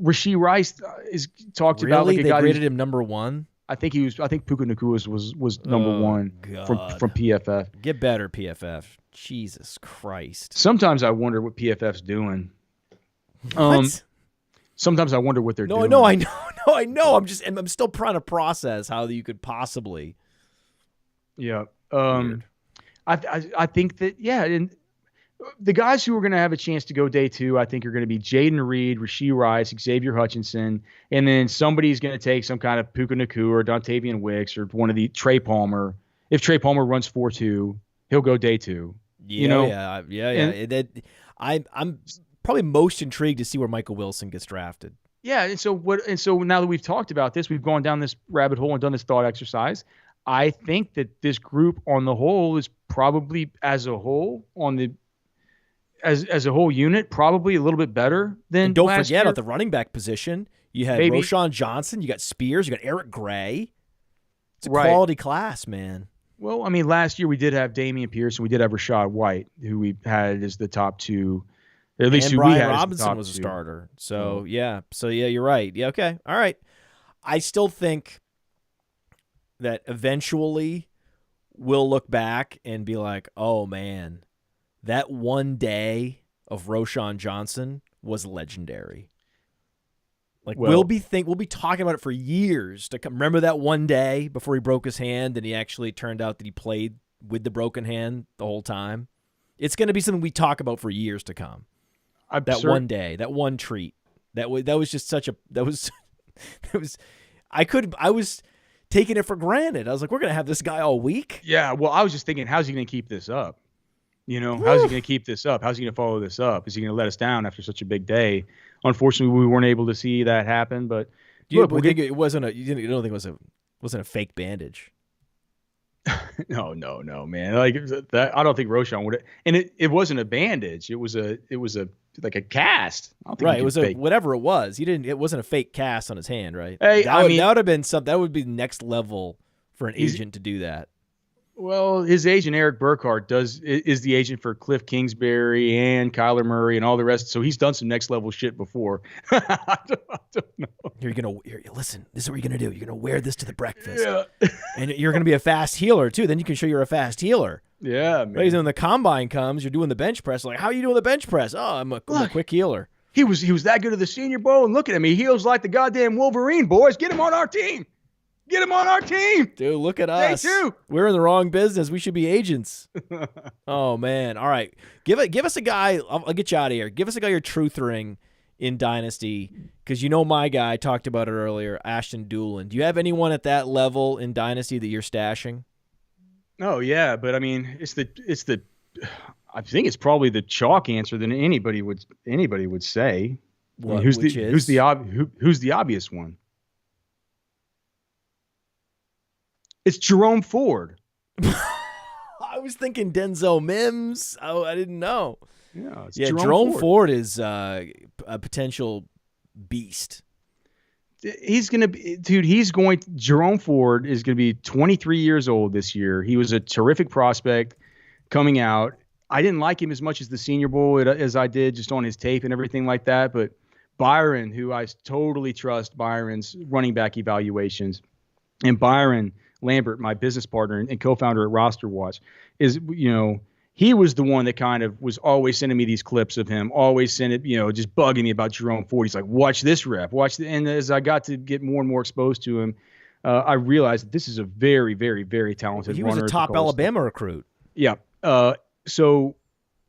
Rashee Rice is talked about like a guy. They graded him number 1. I think Puka Nacua was number 1 from PFF. Get better, PFF. Jesus Christ. Sometimes I wonder what PFF's doing. What? Sometimes I wonder what they're doing. No, I know. I'm still trying to process how you could possibly. Yeah. I think that and the guys who are going to have a chance to go day 2, I think are going to be Jaden Reed, Rashee Rice, Xavier Hutchinson, and then somebody's going to take some kind of Puka Nacua or Dontavian Wicks or one of the Trey Palmer. If Trey Palmer runs 4.2, he'll go day 2. Yeah. I'm probably most intrigued to see where Michael Wilson gets drafted. Yeah, and so now that we've talked about this, we've gone down this rabbit hole and done this thought exercise. I think that this group on the whole is probably as a whole as a whole unit, probably a little bit better than and don't last forget year. At the running back position, you had Roshan Johnson, you got Spears, you got Eric Gray. It's a quality class, man. Well, I mean, last year we did have Damian Pierce and we did have Rashad White, who we had as the top 2. At least who Brian we had Robinson was a starter. So, you're right. Yeah, okay. All right. I still think that eventually we'll look back and be like, oh, man, that one day of Roshan Johnson was legendary. Like, we'll be talking about it for years to come. Remember that one day before he broke his hand and he actually turned out that he played with the broken hand the whole time? It's going to be something we talk about for years to come. One day, that one treat, that was just such a I was taking it for granted. I was like, we're gonna have this guy all week. Yeah, well, I was just thinking, how's he gonna keep this up? How's he gonna keep this up? How's he gonna follow this up? Is he gonna let us down after such a big day? Unfortunately, we weren't able to see that happen. But you don't think it wasn't a fake bandage? No, man. Like that, I don't think Roshan would. And it wasn't a bandage. It was a like a cast. I don't think right. It was whatever it was. It wasn't a fake cast on his hand, right? Hey, that would have been something. That would be next level for an agent to do that. Well, his agent Eric Burkhart is the agent for Cliff Kingsbury and Kyler Murray and all the rest. So he's done some next level shit before. I don't know. Listen. This is what you're gonna do. You're gonna wear this to the breakfast, and you're gonna be a fast healer too. Then you can show you're a fast healer. Yeah, man. Right, when the combine comes, you're doing the bench press. Like, how are you doing the bench press? Oh, I'm a quick healer. He was that good at the Senior Bowl, and look at him. He heals like the goddamn Wolverine, boys. Get him on our team. Get him on our team. Dude, look at us. Day 2. We're in the wrong business. We should be agents. Oh, man. All right. Give us a guy. I'll get you out of here. Give us a guy you're truth ring in Dynasty, because my guy, I talked about it earlier, Ashton Doolin. Do you have anyone at that level in Dynasty that you're stashing? Oh, yeah, but I mean, I think it's probably the chalk answer than anybody would say. Who's the obvious one? It's Jerome Ford. I was thinking Denzel Mims. Oh, I didn't know. Yeah, Jerome Ford is a potential beast. Jerome Ford is going to be 23 years old this year. He was a terrific prospect coming out. I didn't like him as much as the Senior Bowl as I did just on his tape and everything like that. But Byron, who I totally trust Byron's running back evaluations, and Byron Lambert, my business partner and co-founder at RosterWatch, is, he was the one that kind of was always sending me these clips of him, always sending, just bugging me about Jerome Ford. He's like, watch this rep, and as I got to get more and more exposed to him, I realized that this is a very, very, very talented runner. He was a top Alabama recruit. Yeah. So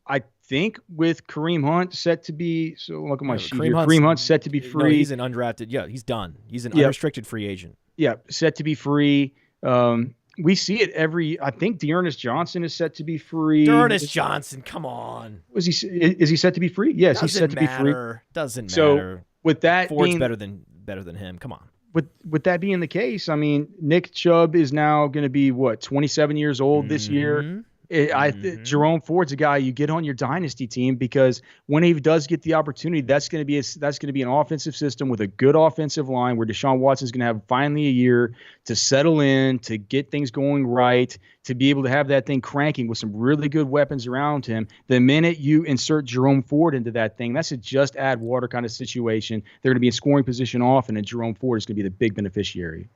I think with Kareem Hunt set to be, so look at my sheet here. Kareem Kareem Hunt's set to be free. No, he's an undrafted. Yeah, he's done. He's an unrestricted free agent. Yeah, set to be free. We see it I think Dearness Johnson is set to be free. Dearness Johnson, come on. Is he set to be free? Yes, he's set to be free. Doesn't So matter. with that Ford's being better than him. Come on. With that being the case, I mean, Nick Chubb is now going to be 27 years old this year. Jerome Ford's a guy you get on your dynasty team because when he does get the opportunity, that's going to be an offensive system with a good offensive line where Deshaun Watson's going to have finally a year to settle in, to get things going right, to be able to have that thing cranking with some really good weapons around him. The minute you insert Jerome Ford into that thing, that's a just add water kind of situation. They're going to be in scoring position often, and Jerome Ford is going to be the big beneficiary.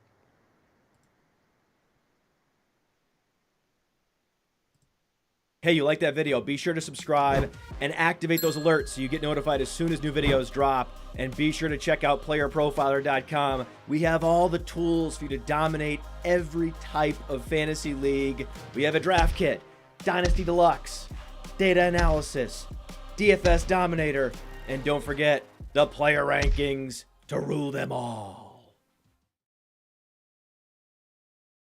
Hey, you like that video? Be sure to subscribe and activate those alerts so you get notified as soon as new videos drop. And be sure to check out Playerprofiler.com. We have all the tools for you to dominate every type of fantasy league. We have a draft kit, Dynasty Deluxe, data analysis, DFS Dominator, and don't forget the player rankings to rule them all.